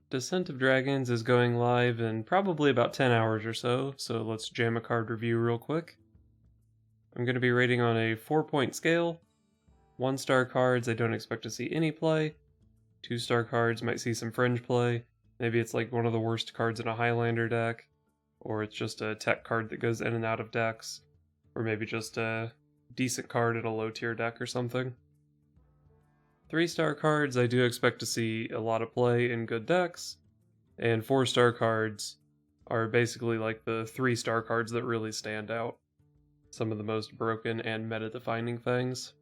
Descent of Dragons is going live in probably about 10 hours or so let's jam a card review real quick. I'm going to be rating on a 4-point scale. 1-star cards I don't expect to see any play. 2-star cards might see some fringe play. Maybe it's like one of the worst cards in a Highlander deck, or it's just a tech card that goes in and out of decks, or maybe just a decent card in a low tier deck or something. 3-star cards I do expect to see a lot of play in good decks, and 4-star cards are basically like the 3-star cards that really stand out. Some of the most broken and meta-defining things.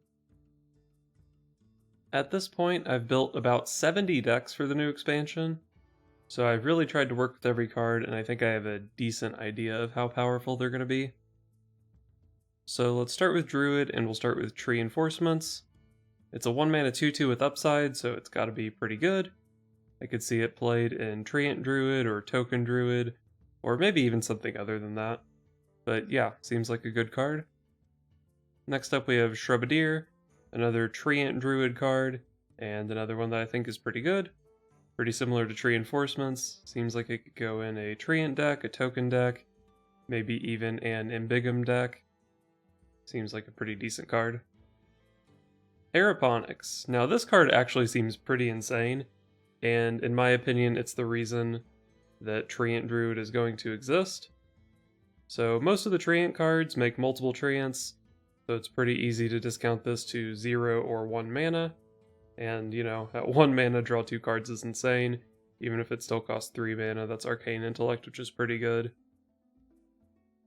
At this point, I've built about 70 decks for the new expansion, so I've really tried to work with every card, and I think I have a decent idea of how powerful they're going to be. So let's start with Druid, and we'll start with Tree Enforcements. It's a 1-mana 2/2 with upside, so it's got to be pretty good. I could see it played in Treant Druid or Token Druid, or maybe even something other than that. But yeah, seems like a good card. Next up we have Shrubadier, another Treant Druid card, and another one that I think is pretty good. Pretty similar to Tree Enforcements. Seems like it could go in a Treant deck, a Token deck, maybe even an Embigum deck. Seems like a pretty decent card. Aeroponics. Now this card actually seems pretty insane, and in my opinion it's the reason that Treant Druid is going to exist. So most of the Treant cards make multiple Treants, so it's pretty easy to discount this to 0 or 1 mana, and you know, at 1 mana draw 2 cards is insane. Even if it still costs 3 mana, that's Arcane Intellect, which is pretty good.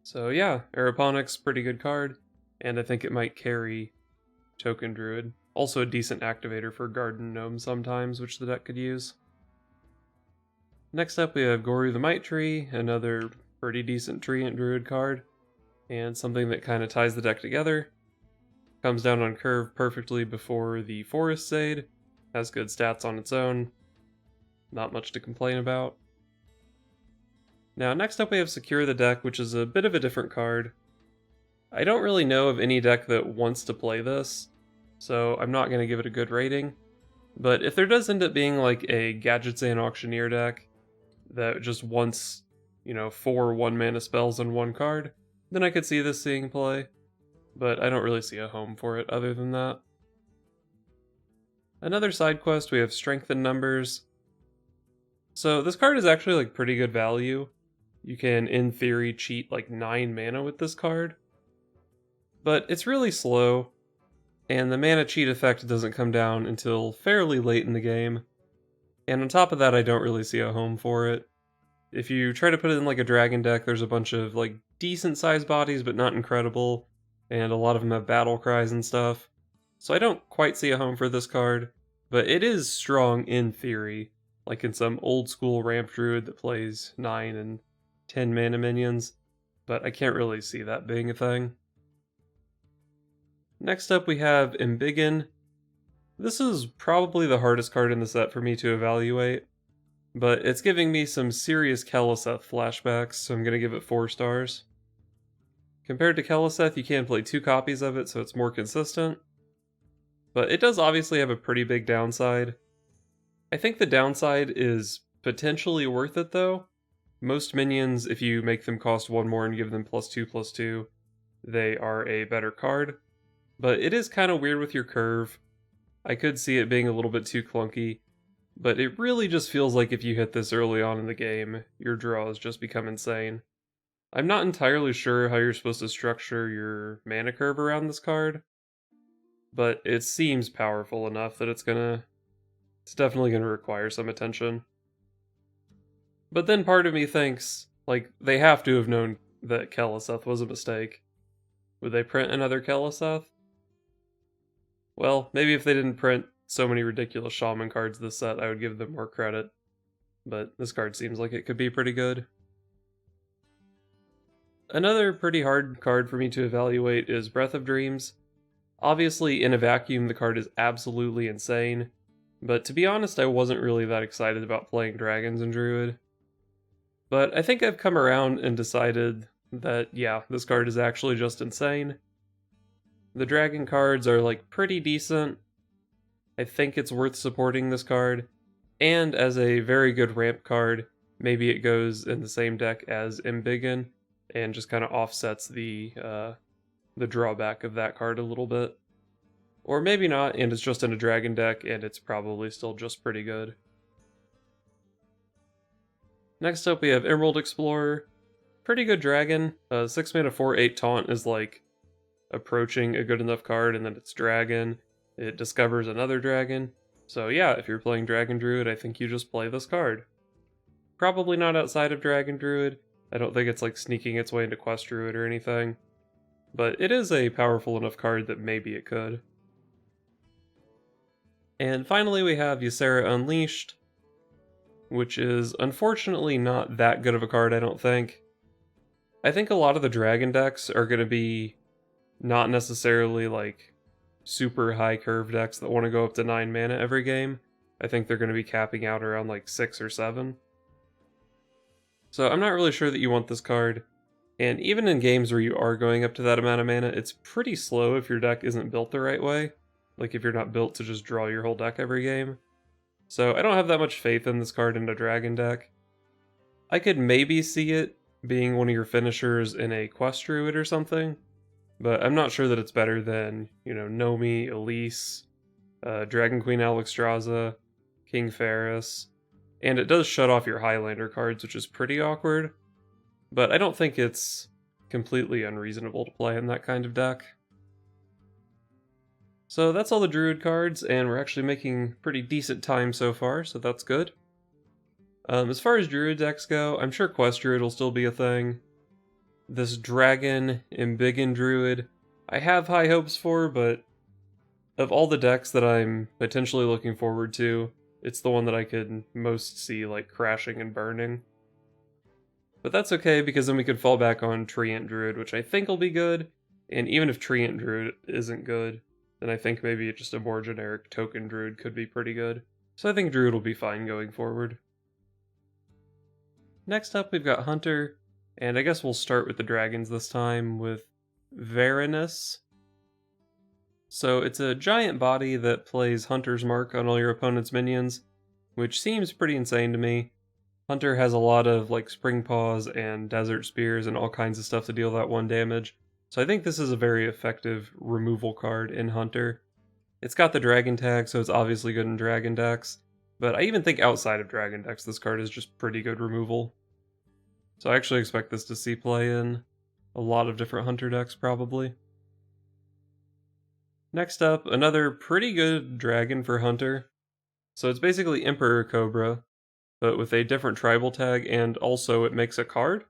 So yeah, Aeroponics, pretty good card, and I think it might carry Token Druid. Also a decent activator for Garden Gnome sometimes, which the deck could use. Next up we have Goru the Might Tree, another pretty decent Treant Druid card, and something that kind of ties the deck together. Comes down on curve perfectly before the Forest Sade, has good stats on its own, not much to complain about. Now next up we have Secure the Deck, which is a bit of a different card. I don't really know of any deck that wants to play this, so I'm not going to give it a good rating. But if there does end up being like a Gadgets and Auctioneer deck that just wants, 4 1-mana spells on one card, then I could see this seeing play. But I don't really see a home for it other than that. Another side quest, we have Strength in Numbers. So this card is actually like pretty good value. You can, in theory, cheat like 9 mana with this card. But it's really slow, and the mana cheat effect doesn't come down until fairly late in the game. And on top of that, I don't really see a home for it. If you try to put it in like a dragon deck, there's a bunch of like decent sized bodies, but not incredible, and a lot of them have battle cries and stuff. So I don't quite see a home for this card, but it is strong in theory, like in some old school ramp druid that plays 9 and 10 mana minions, but I can't really see that being a thing. Next up we have Embiggen. This is probably the hardest card in the set for me to evaluate, but it's giving me some serious Keleseth flashbacks, so I'm going to give it 4 stars. Compared to Keleseth, you can play 2 copies of it, so it's more consistent. But it does obviously have a pretty big downside. I think the downside is potentially worth it though. Most minions, if you make them cost 1 more and give them +2/+2, they are a better card. But it is kind of weird with your curve. I could see it being a little bit too clunky, but it really just feels like if you hit this early on in the game, your draws just become insane. I'm not entirely sure how you're supposed to structure your mana curve around this card, but it seems powerful enough that it's definitely gonna require some attention. But then part of me thinks, like, they have to have known that Keleseth was a mistake. Would they print another Keleseth? Well, maybe if they didn't print so many ridiculous Shaman cards this set, I would give them more credit. But this card seems like it could be pretty good. Another pretty hard card for me to evaluate is Breath of Dreams. Obviously, in a vacuum, the card is absolutely insane, but to be honest, I wasn't really that excited about playing dragons in Druid. But I think I've come around and decided that, yeah, this card is actually just insane. The dragon cards are like pretty decent. I think it's worth supporting this card, And as a very good ramp card, maybe it goes in the same deck as Embiggen and just kind of offsets the drawback of that card a little bit. Or maybe not, and it's just in a dragon deck, and it's probably still just pretty good. Next up we have Emerald Explorer. Pretty good dragon. 6 mana 4/8 taunt is like approaching a good enough card, and then it's dragon. It discovers another dragon. So yeah, if you're playing Dragon Druid, I think you just play this card. Probably not outside of Dragon Druid. I don't think it's like sneaking its way into Quest Druid or anything. But it is a powerful enough card that maybe it could. And finally we have Ysera Unleashed, which is unfortunately not that good of a card, I don't think. I think a lot of the dragon decks are going to be not necessarily like super high curve decks that want to go up to 9 mana every game. I think they're going to be capping out around like 6 or 7. So I'm not really sure that you want this card. And even in games where you are going up to that amount of mana, it's pretty slow if your deck isn't built the right way. Like if you're not built to just draw your whole deck every game. So I don't have that much faith in this card in a dragon deck. I could maybe see it being one of your finishers in a Quest Druid or something, but I'm not sure that it's better than, Nomi, Elise, Dragon Queen Alexstrasza, King Ferris, and it does shut off your Highlander cards, which is pretty awkward, but I don't think it's completely unreasonable to play in that kind of deck. So that's all the Druid cards, and we're actually making pretty decent time so far, so that's good. As far as Druid decks go, I'm sure Quest Druid will still be a thing. This Dragon Embiggen Druid, I have high hopes for, but of all the decks that I'm potentially looking forward to, it's the one that I could most see like crashing and burning. But that's okay, because then we could fall back on Treant Druid, which I think will be good, and even if Treant Druid isn't good, then I think maybe just a more generic Token Druid could be pretty good. So I think Druid will be fine going forward. Next up we've got Hunter, and I guess we'll start with the dragons this time with Varanus. So it's a giant body that plays Hunter's Mark on all your opponent's minions, which seems pretty insane to me. Hunter has a lot of like Spring Paws and Desert Spears and all kinds of stuff to deal that 1 damage, so I think this is a very effective removal card in Hunter. It's got the dragon tag, so it's obviously good in dragon decks, but I even think outside of dragon decks this card is just pretty good removal. So I actually expect this to see play in a lot of different Hunter decks probably. Next up, another pretty good dragon for Hunter. So it's basically Emperor Cobra, but with a different tribal tag, and also it makes a card.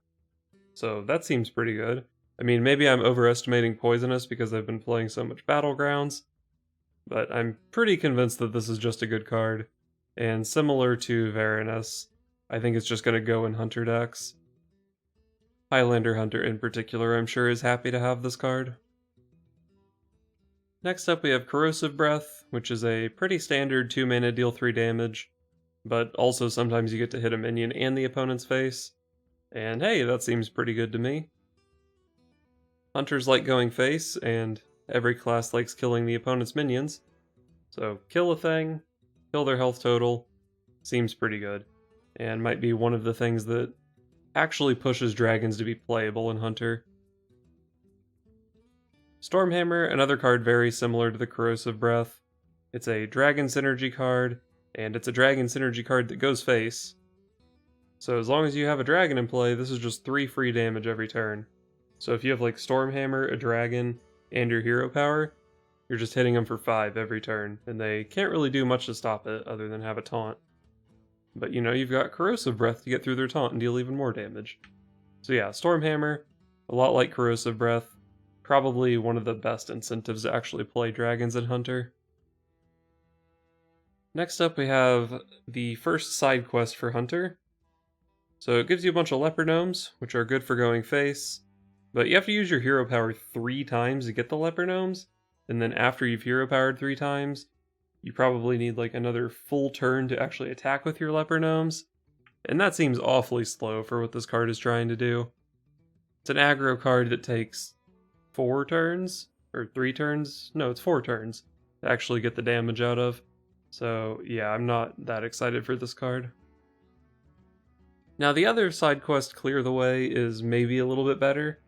So that seems pretty good. I mean, maybe I'm overestimating Poisonous because I've been playing so much Battlegrounds, but I'm pretty convinced that this is just a good card. And similar to Varanus, I think it's just going to go in Hunter decks. Highlander Hunter in particular, I'm sure, is happy to have this card. Next up we have Corrosive Breath, which is a pretty standard 2 mana deal 3 damage, but also sometimes you get to hit a minion and the opponent's face. And hey, that seems pretty good to me. Hunters like going face, and every class likes killing the opponent's minions. So kill a thing, kill their health total, seems pretty good. And might be one of the things that actually pushes dragons to be playable in Hunter. Stormhammer, another card very similar to the Corrosive Breath. It's a dragon synergy card, and it's a dragon synergy card that goes face. So as long as you have a dragon in play, this is just 3 free damage every turn. So if you have like Stormhammer, a dragon, and your hero power, you're just hitting them for 5 every turn, and they can't really do much to stop it other than have a taunt. But you've got Corrosive Breath to get through their taunt and deal even more damage. So yeah, Stormhammer, a lot like Corrosive Breath, probably one of the best incentives to actually play dragons in Hunter. Next up we have the first side quest for Hunter. So it gives you a bunch of leopard gnomes, which are good for going face, but you have to use your hero power 3 times to get the leopard gnomes, and then after you've hero powered 3 times, you probably need like another full turn to actually attack with your leopard gnomes, and that seems awfully slow for what this card is trying to do. It's an aggro card that takes 4 turns, or 3 turns, no, it's 4 turns to actually get the damage out of. So yeah, I'm not that excited for this card. Now the other side quest, Clear the Way, is maybe a little bit better.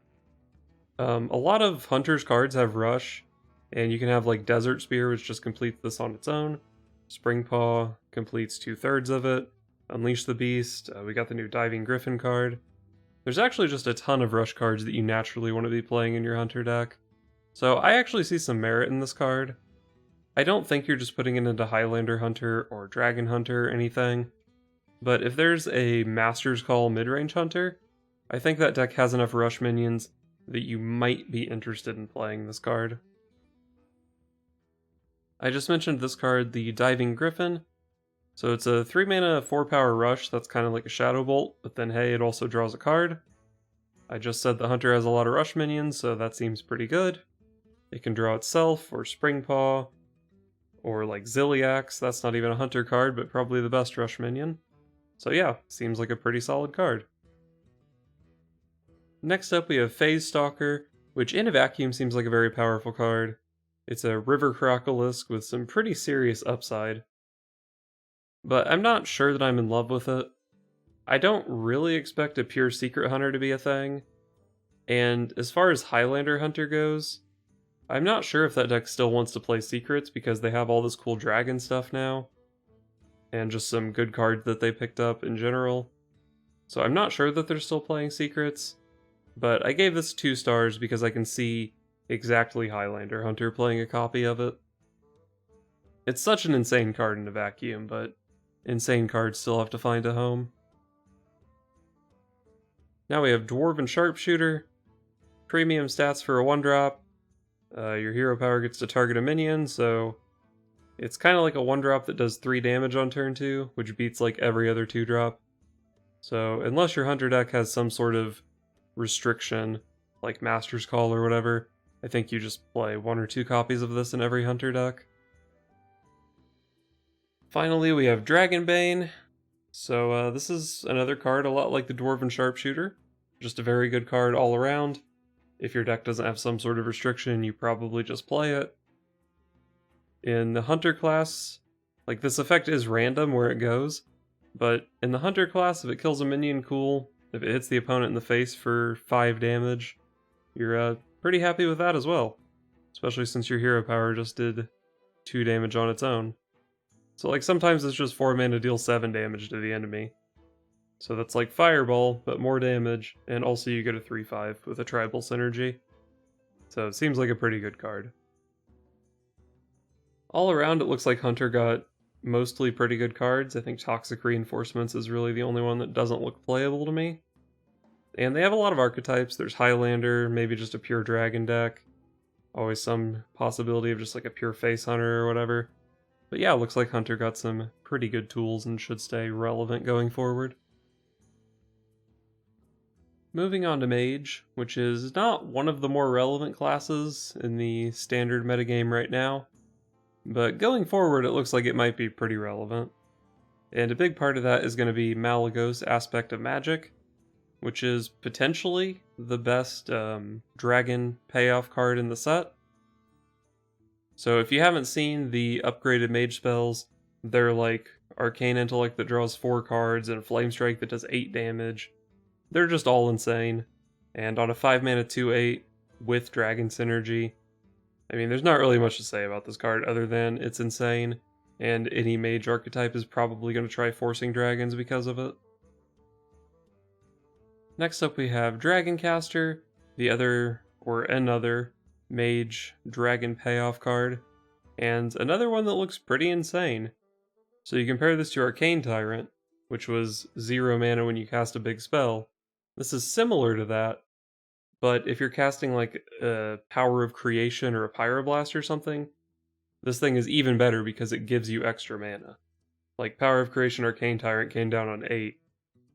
A lot of Hunter's cards have Rush, and you can have like Desert Spear, which just completes this on its own. Spring Paw completes 2/3 of it. Unleash the Beast, we got the new Diving Griffin card. There's actually just a ton of Rush cards that you naturally want to be playing in your Hunter deck. So I actually see some merit in this card. I don't think you're just putting it into Highlander Hunter or Dragon Hunter or anything, but if there's a Master's Call mid-range Hunter, I think that deck has enough Rush minions that you might be interested in playing this card. I just mentioned this card, the Diving Griffin. So it's a 3 mana 4 power rush that's kind of like a Shadow Bolt, but then hey, it also draws a card. I just said the Hunter has a lot of rush minions, so that seems pretty good. It can draw itself, or Spring Paw, or like Zilliax. That's not even a Hunter card, but probably the best rush minion. So yeah, seems like a pretty solid card. Next up we have Phase Stalker, which in a vacuum seems like a very powerful card. It's a River Crocolisk with some pretty serious upside. But I'm not sure that I'm in love with it. I don't really expect a pure Secret Hunter to be a thing. And as far as Highlander Hunter goes, I'm not sure if that deck still wants to play Secrets because they have all this cool dragon stuff now. And just some good cards that they picked up in general. So I'm not sure that they're still playing Secrets. But I gave this 2 stars because I can see exactly Highlander Hunter playing a copy of it. It's such an insane card in a vacuum, but insane cards still have to find a home. Now we have Dwarven Sharpshooter. Premium stats for a 1-drop. Your hero power gets to target a minion, so it's kind of like a 1-drop that does 3 damage on turn 2, which beats like every other 2-drop. So unless your Hunter deck has some sort of restriction, like Master's Call or whatever, I think you just play 1 or 2 copies of this in every Hunter deck. Finally, we have Dragonbane. So this is another card a lot like the Dwarven Sharpshooter. Just a very good card all around. If your deck doesn't have some sort of restriction, you probably just play it. In the Hunter class, like this effect is random where it goes, but in the Hunter class, if it kills a minion, cool. If it hits the opponent in the face for 5 damage, you're pretty happy with that as well. Especially since your hero power just did 2 damage on its own. So like sometimes it's just 4 mana deal 7 damage to the enemy. So that's like Fireball, but more damage, and also you get a 3/5 with a tribal synergy. So it seems like a pretty good card. All around it looks like Hunter got mostly pretty good cards. I think Toxic Reinforcements is really the only one that doesn't look playable to me. And they have a lot of archetypes. There's Highlander, maybe just a pure dragon deck. Always some possibility of just like a pure face hunter or whatever. But yeah, it looks like Hunter got some pretty good tools and should stay relevant going forward. Moving on to Mage, which is not one of the more relevant classes in the standard metagame right now, but going forward it looks like it might be pretty relevant. And a big part of that is going to be Malygos Aspect of Magic, which is potentially the best dragon payoff card in the set. So if you haven't seen the upgraded mage spells, they're like Arcane Intellect that draws 4 cards and Flame Strike that does 8 damage. They're just all insane. And on a 5 mana 2/8 with Dragon Synergy, I mean, there's not really much to say about this card other than it's insane, and any mage archetype is probably going to try forcing dragons because of it. Next up we have Dragoncaster, the other, or another, mage dragon payoff card, and another one that looks pretty insane. So you compare this to Arcane Tyrant, which was 0 mana when you cast a big spell. This is similar to that, but if you're casting like a Power of Creation or a Pyroblast or something, this thing is even better because it gives you extra mana. Like Power of Creation Arcane Tyrant came down on 8,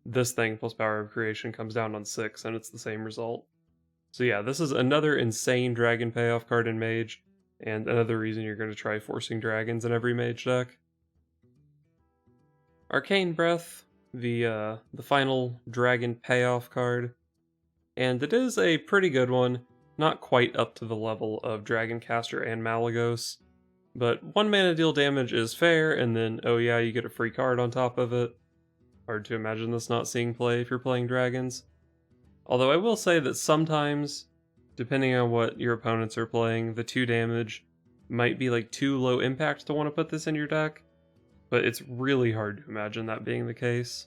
this thing plus Power of Creation comes down on 6, and it's the same result. So yeah, this is another insane dragon payoff card in Mage, and another reason you're going to try forcing dragons in every Mage deck. Arcane Breath, the final dragon payoff card, and it is a pretty good one, not quite up to the level of Dragoncaster and Malygos, But 1 mana deal damage is fair, and then, oh yeah, you get a free card on top of it. Hard to imagine this not seeing play if you're playing dragons. Although I will say that sometimes, depending on what your opponents are playing, the 2 damage might be like too low impact to want to put this in your deck, but it's really hard to imagine that being the case.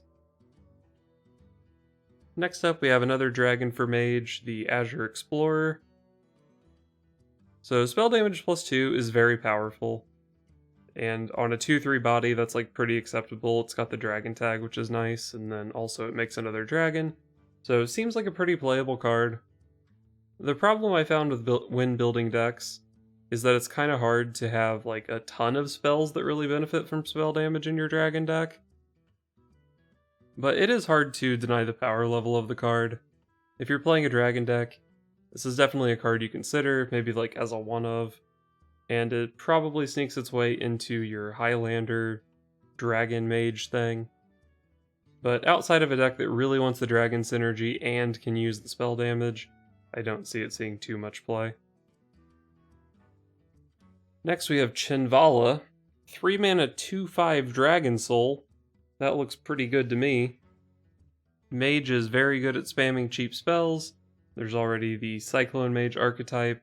Next up, we have another dragon for Mage, the Azure Explorer. So spell damage +2 is very powerful, and on a 2/3 body that's like pretty acceptable. It's got the dragon tag, which is nice, and then also it makes another dragon, so it seems like a pretty playable card. The problem I found with when building decks is that it's kind of hard to have like a ton of spells that really benefit from spell damage in your dragon deck. But it is hard to deny the power level of the card. If you're playing a dragon deck, this is definitely a card you consider, maybe like as a one-of, and it probably sneaks its way into your Highlander dragon mage thing. But outside of a deck that really wants the dragon synergy and can use the spell damage, I don't see it seeing too much play. Next we have Chinvala, 3 mana 2/5 Dragon Soul. That looks pretty good to me. Mage is very good at spamming cheap spells. There's already the Cyclone Mage archetype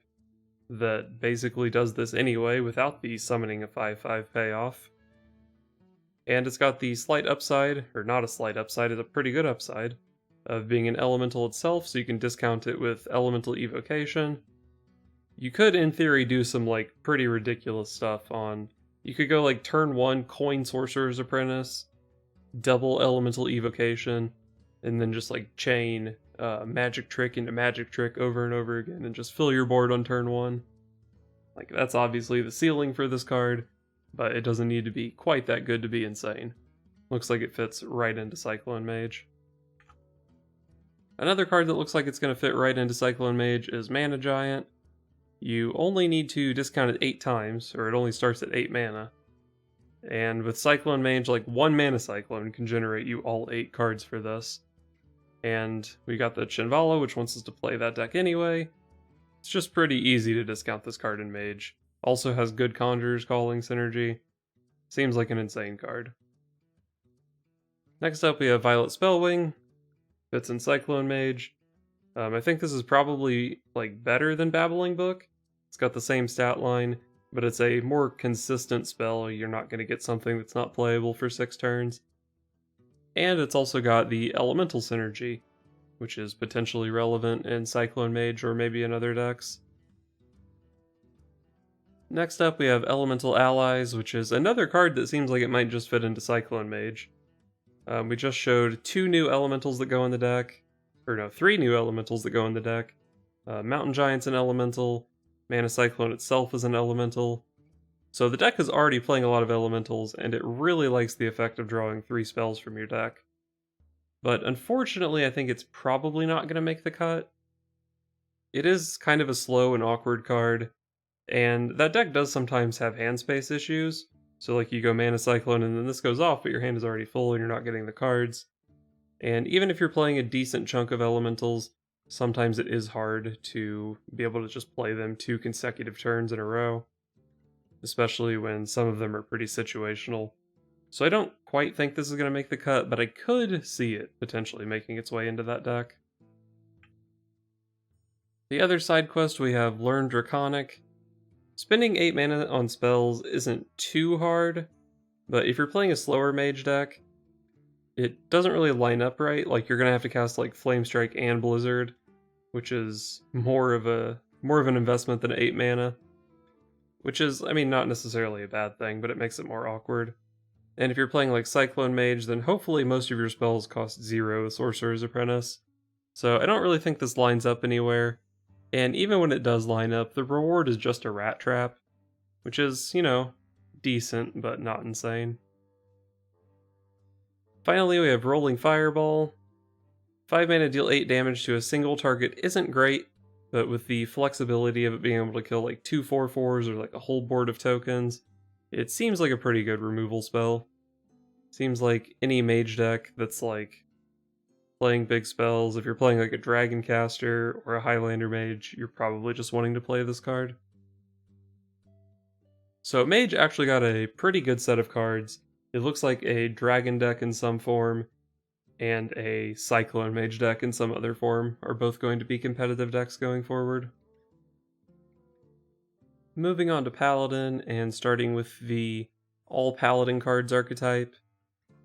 that basically does this anyway without the summoning a 5/5 payoff. And it's got the slight upside, or not a slight upside, it's a pretty good upside, of being an elemental itself, so you can discount it with elemental evocation. You could, in theory, do some like pretty ridiculous stuff on... You could go like turn 1 coin Sorcerer's Apprentice, double elemental evocation, and then just like chain magic trick into magic trick over and over again and just fill your board on turn 1. Like, that's obviously the ceiling for this card, but it doesn't need to be quite that good to be insane. Looks like it fits right into Cyclone Mage. Another card that looks like it's going to fit right into Cyclone Mage is Mana Giant. You only need to discount it 8 times, or it only starts at 8 mana. And with Cyclone Mage, like 1 mana Cyclone can generate you all 8 cards for this. And we got the Chinvala, which wants us to play that deck anyway. It's just pretty easy to discount this card in Mage. Also has good Conjurer's Calling synergy. Seems like an insane card. Next up we have Violet Spellwing. Fits in Cyclone Mage. I think this is probably like better than Babbling Book. It's got the same stat line, but it's a more consistent spell. You're not going to get something that's not playable for 6 turns. And it's also got the Elemental synergy, which is potentially relevant in Cyclone Mage or maybe in other decks. Next up we have Elemental Allies, which is another card that seems like it might just fit into Cyclone Mage. We just showed 2 new elementals that go in the deck. Or no, 3 new elementals that go in the deck. Mountain Giant's an elemental, Mana Cyclone itself is an elemental. So the deck is already playing a lot of elementals, and it really likes the effect of drawing 3 spells from your deck. But unfortunately, I think it's probably not going to make the cut. It is kind of a slow and awkward card, and that deck does sometimes have hand space issues. So like you go Mana Cyclone and then this goes off, but your hand is already full and you're not getting the cards. And even if you're playing a decent chunk of elementals, sometimes it is hard to be able to just play them 2 consecutive turns in a row, especially when some of them are pretty situational. So I don't quite think this is going to make the cut, but I could see it potentially making its way into that deck. The other side quest, we have Learn Draconic. Spending 8 mana on spells isn't too hard, but if you're playing a slower mage deck, it doesn't really line up right. Like, you're going to have to cast like Flame Strike and Blizzard, which is more of an investment than 8 mana. Which is, I mean, not necessarily a bad thing, but it makes it more awkward. And if you're playing like Cyclone Mage, then hopefully most of your spells cost 0 Sorcerer's Apprentice. So I don't really think this lines up anywhere. And even when it does line up, the reward is just a Rat Trap, which is, you know, decent, but not insane. Finally, we have Rolling Fireball. 5 mana deal 8 damage to a single target isn't great, but with the flexibility of it being able to kill like 2 4/4s or like a whole board of tokens, it seems like a pretty good removal spell. Seems like any mage deck that's like playing big spells, if you're playing like a Dragon Caster or a Highlander Mage, you're probably just wanting to play this card. So Mage actually got a pretty good set of cards. It looks like a Dragon deck in some form, and a Cyclone Mage deck in some other form are both going to be competitive decks going forward. Moving on to Paladin, and starting with the all Paladin cards archetype.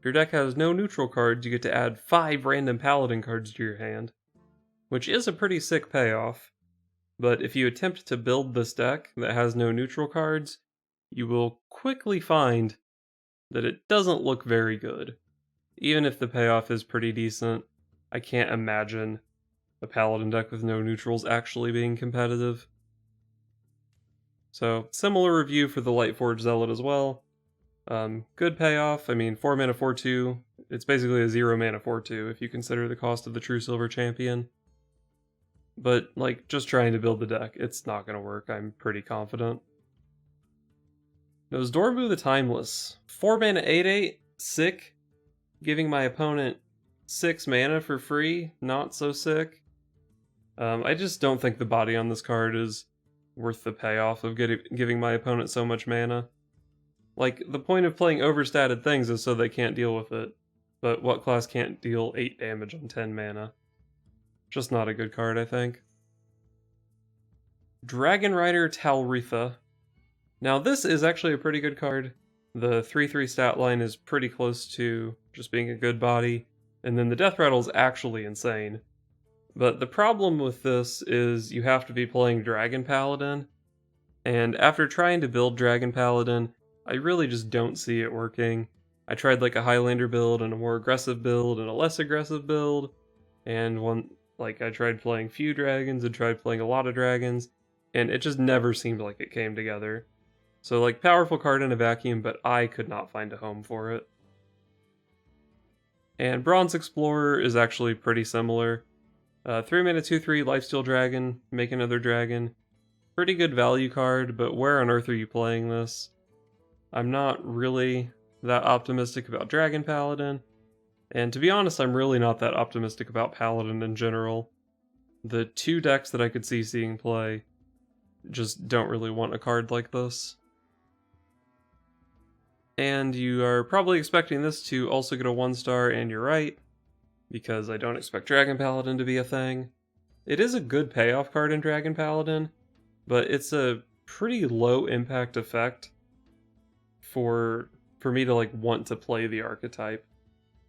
Your deck has no neutral cards, you get to add 5 random Paladin cards to your hand, which is a pretty sick payoff. But if you attempt to build this deck that has no neutral cards, you will quickly find that it doesn't look very good. Even if the payoff is pretty decent, I can't imagine a Paladin deck with no neutrals actually being competitive. So, similar review for the Lightforged Zealot as well. Good payoff. I mean, 4 mana 4/2. It's basically a 0 mana 4/2 if you consider the cost of the True Silver Champion. But, like, just trying to build the deck, it's not going to work, I'm pretty confident. Dormu the Timeless. 4 mana 8/8, sick. Giving my opponent 6 mana for free, not so sick. I just don't think the body on this card is worth the payoff of giving my opponent so much mana. Like, the point of playing overstated things is so they can't deal with it. But what class can't deal 8 damage on 10 mana? Just not a good card, I think. Dragon Rider Talritha. Now this is actually a pretty good card. The 3/3 stat line is pretty close to just being a good body, and then the death rattle is actually insane. But the problem with this is you have to be playing Dragon Paladin, and after trying to build Dragon Paladin, I really just don't see it working. I tried like a Highlander build and a more aggressive build and a less aggressive build, and I tried playing few dragons and tried playing a lot of dragons, and it just never seemed like it came together. So, like, powerful card in a vacuum, but I could not find a home for it. And Bronze Explorer is actually pretty similar. 3 mana 2/3 Lifesteal Dragon, make another dragon. Pretty good value card, but where on earth are you playing this? I'm not really that optimistic about Dragon Paladin, and to be honest, I'm really not that optimistic about Paladin in general. The 2 decks that I could see seeing play just don't really want a card like this. And you are probably expecting this to also get a 1-star, and you're right, because I don't expect Dragon Paladin to be a thing. It is a good payoff card in Dragon Paladin, but it's a pretty low impact effect for me to like want to play the archetype.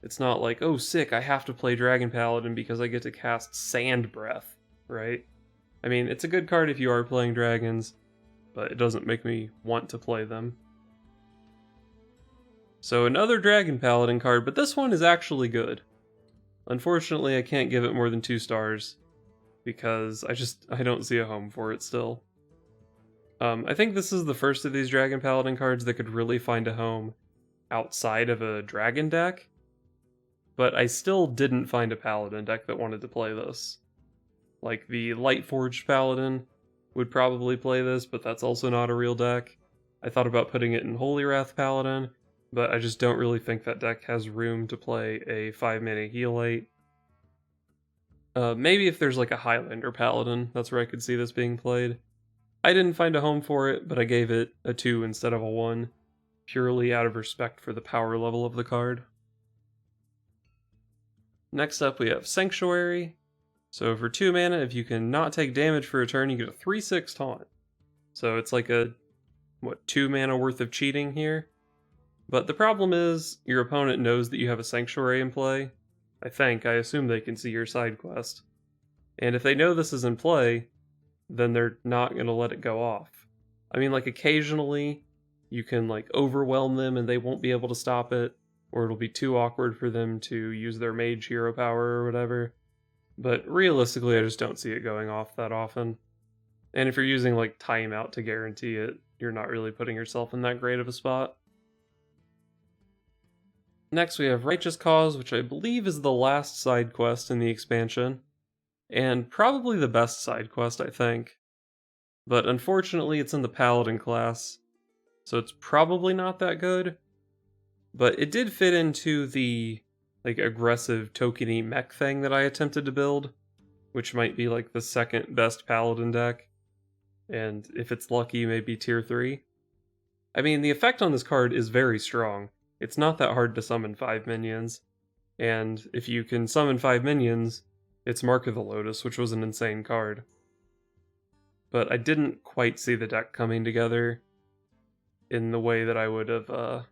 It's not like, oh sick, I have to play Dragon Paladin because I get to cast Sand Breath, right? I mean, it's a good card if you are playing dragons, but it doesn't make me want to play them. So another Dragon Paladin card, but this one is actually good. Unfortunately, I can't give it more than 2 stars, because I don't see a home for it still. I think this is the first of these Dragon Paladin cards that could really find a home outside of a dragon deck, but I still didn't find a Paladin deck that wanted to play this. Like, the Lightforged Paladin would probably play this, but that's also not a real deck. I thought about putting it in Holy Wrath Paladin, but I just don't really think that deck has room to play a 5 mana heal 8. Maybe if there's like a Highlander Paladin, that's where I could see this being played. I didn't find a home for it, but I gave it a 2 instead of a 1, purely out of respect for the power level of the card. Next up we have Sanctuary. So for 2 mana, if you can not take damage for a turn, you get a 3/6 taunt. So it's like a, 2 mana worth of cheating here? But the problem is, your opponent knows that you have a Sanctuary in play. I assume they can see your side quest. And if they know this is in play, then they're not going to let it go off. I mean, like, occasionally, you can, like, overwhelm them and they won't be able to stop it, or it'll be too awkward for them to use their Mage hero power or whatever. But realistically, I just don't see it going off that often. And if you're using, like, timeout to guarantee it, you're not really putting yourself in that great of a spot. Next we have Righteous Cause, which I believe is the last side quest in the expansion, and probably the best side quest, I think. But unfortunately it's in the Paladin class, so it's probably not that good. But it did fit into the like aggressive tokeny mech thing that I attempted to build, which might be like the second best Paladin deck, and if it's lucky, maybe tier 3. I mean, the effect on this card is very strong. It's not that hard to summon 5 minions, and if you can summon 5 minions, it's Mark of the Lotus, which was an insane card. But I didn't quite see the deck coming together in the way that I would have,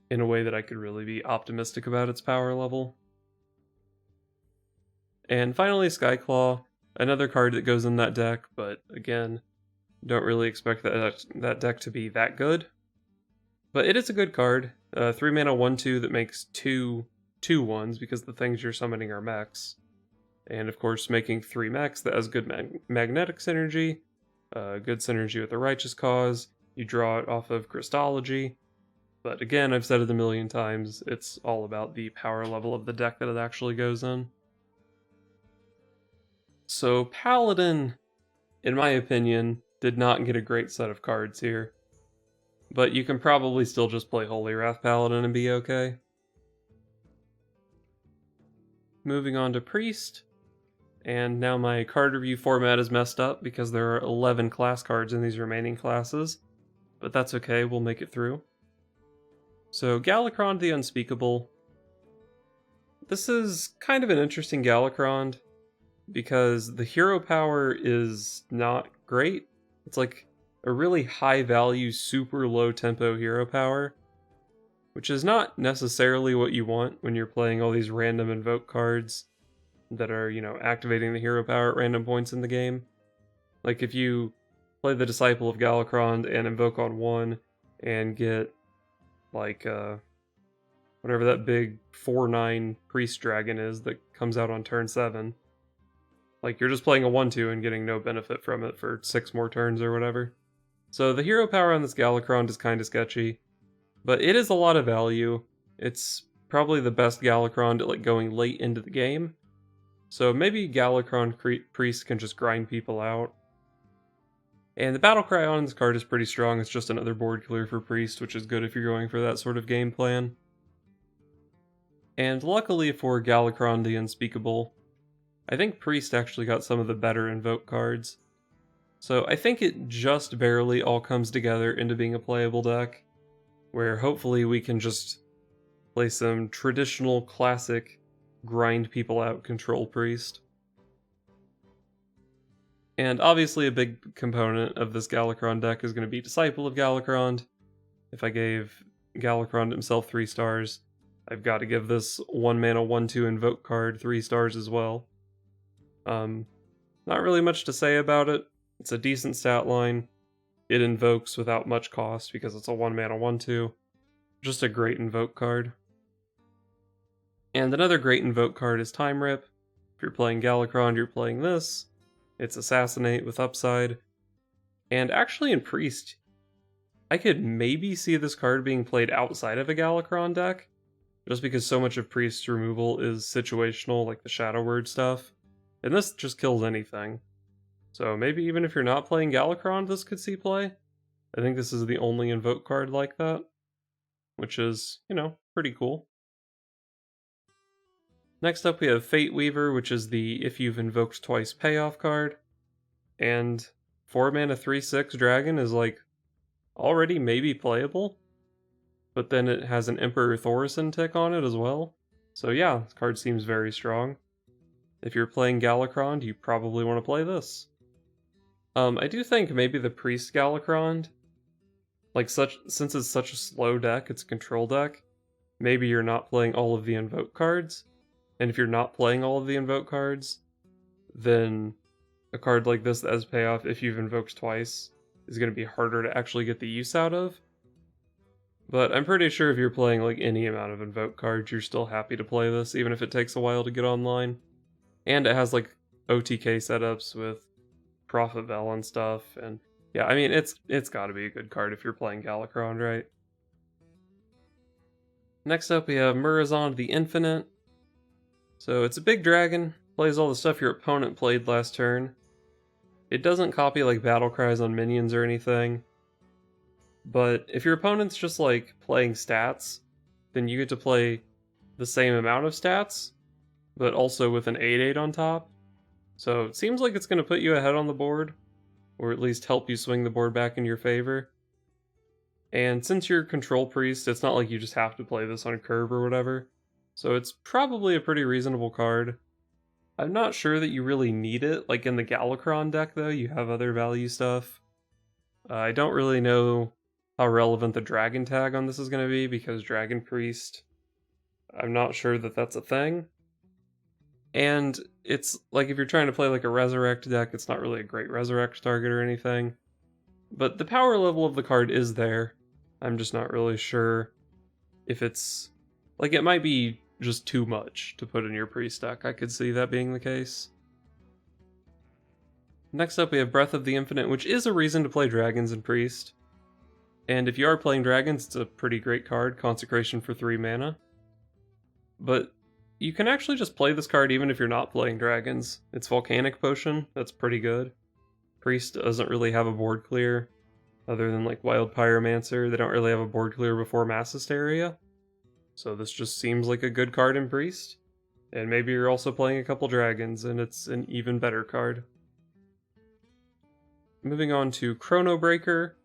in a way that I could really be optimistic about its power level. And finally, Skyclaw, another card that goes in that deck, but again, don't really expect that deck to be that good. But it is a good card. 3 mana 1/2 that makes 2/2/1s because the things you're summoning are mechs. And of course, making 3 mechs that has good magnetic synergy, good synergy with the Righteous Cause. You draw it off of Christology. But again, I've said it a million times, it's all about the power level of the deck that it actually goes in. So Paladin, in my opinion, did not get a great set of cards here. But you can probably still just play Holy Wrath Paladin and be okay. Moving on to Priest. And now my card review format is messed up because there are 11 class cards in these remaining classes. But that's okay, we'll make it through. So Galakron the Unspeakable. This is kind of an interesting Galakron because the hero power is not great. It's like a really high value, super low tempo hero power, which is not necessarily what you want when you're playing all these random invoke cards that are, activating the hero power at random points in the game. Like if you play the Disciple of Galakron and invoke on 1 and get like whatever that big 4/9 priest dragon is that comes out on turn 7. Like you're just playing a 1/2 and getting no benefit from it for 6 more turns or whatever. So the hero power on this Galakron is kind of sketchy, but it is a lot of value. It's probably the best Galakron at like going late into the game. So maybe Galakron Priest can just grind people out. And the battle cry on this card is pretty strong. It's just another board clear for Priest, which is good if you're going for that sort of game plan. And luckily for Galakron the Unspeakable, I think Priest actually got some of the better invoke cards. So I think it just barely all comes together into being a playable deck, where hopefully we can just play some traditional classic grind people out control Priest. And obviously a big component of this Galakron deck is going to be Disciple of Galakron. If I gave Galakron himself 3 stars, I've got to give this 1 mana 1/2 invoke card 3 stars as well. Not really much to say about it. It's a decent stat line. It invokes without much cost because it's a 1 mana 1/2. Just a great invoke card. And another great invoke card is Time Rip. If you're playing Galakron, you're playing this. It's Assassinate with upside. And actually in Priest, I could maybe see this card being played outside of a Galakron deck, just because so much of Priest's removal is situational, like the Shadow Word stuff. And this just kills anything. So maybe even if you're not playing Galakron, this could see play. I think this is the only invoke card like that, which is, pretty cool. Next up we have Fate Weaver, which is the if you've invoked twice payoff card. And 4 mana 3/6 dragon is like already maybe playable, but then it has an Emperor Thaurissan tick on it as well. So yeah, this card seems very strong. If you're playing Galakron, you probably want to play this. I do think maybe the Priest Galakron, since it's such a slow deck, it's a control deck, maybe you're not playing all of the invoke cards. And if you're not playing all of the invoke cards, then a card like this that has payoff if you've invoked twice is going to be harder to actually get the use out of. But I'm pretty sure if you're playing like any amount of invoke cards, you're still happy to play this, even if it takes a while to get online. And it has like OTK setups with Prophet Vel and stuff, and yeah, I mean it's got to be a good card if you're playing Galakron, right? Next up we have Murazond the Infinite. So it's a big dragon, plays all the stuff your opponent played last turn. It doesn't copy like battle cries on minions or anything, but if your opponent's just like playing stats, then you get to play the same amount of stats, but also with an 8/8 on top. So it seems like it's going to put you ahead on the board, or at least help you swing the board back in your favor. And since you're Control Priest, it's not like you just have to play this on curve or whatever. So it's probably a pretty reasonable card. I'm not sure that you really need it. Like in the Galakron deck though, you have other value stuff. I don't really know how relevant the Dragon tag on this is going to be because Dragon Priest, I'm not sure that that's a thing. And it's like if you're trying to play like a Resurrect deck, it's not really a great Resurrect target or anything. But the power level of the card is there. I'm just not really sure if it's... Like, it might be just too much to put in your Priest deck. I could see that being the case. Next up we have Breath of the Infinite, which is a reason to play Dragons and Priest. And if you are playing Dragons, it's a pretty great card, Consecration for 3 mana. But you can actually just play this card even if you're not playing Dragons. It's Volcanic Potion, that's pretty good. Priest doesn't really have a board clear, other than like Wild Pyromancer. They don't really have a board clear before Mass Hysteria. So this just seems like a good card in Priest. And maybe you're also playing a couple Dragons, and it's an even better card. Moving on to Chrono Breaker,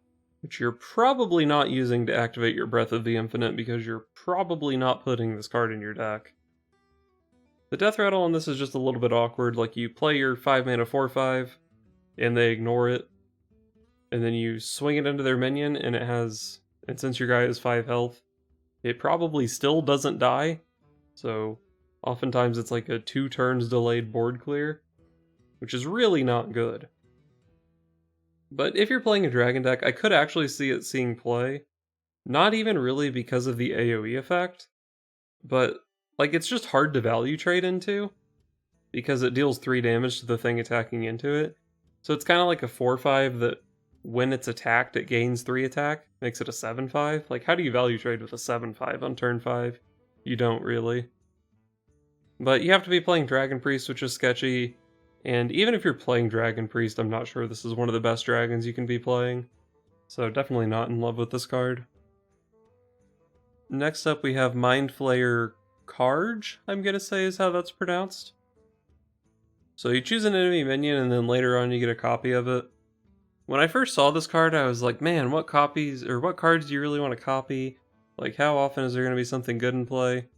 which you're probably not using to activate your Breath of the Infinite because you're probably not putting this card in your deck. The Death Rattle on this is just a little bit awkward, like you play your 5 mana 4/5, and they ignore it, and then you swing it into their minion, and it has, and since your guy has 5 health, it probably still doesn't die, so oftentimes it's like a 2 turns delayed board clear, which is really not good. But if you're playing a dragon deck, I could actually see it seeing play, not even really because of the AoE effect, but like it's just hard to value trade into, because it deals 3 damage to the thing attacking into it. So it's kind of like a 4/5 that when it's attacked, it gains 3 attack, makes it a 7/5. Like, how do you value trade with a 7/5 on turn 5? You don't really. But you have to be playing Dragon Priest, which is sketchy, and even if you're playing Dragon Priest, I'm not sure this is one of the best dragons you can be playing. So definitely not in love with this card. Next up we have Mind Flayer Karj, I'm gonna say is how that's pronounced. So you choose an enemy minion and then later on you get a copy of it. When I first saw this card, I was like, man, what copies, or what cards do you really want to copy? Like, how often is there going to be something good in play?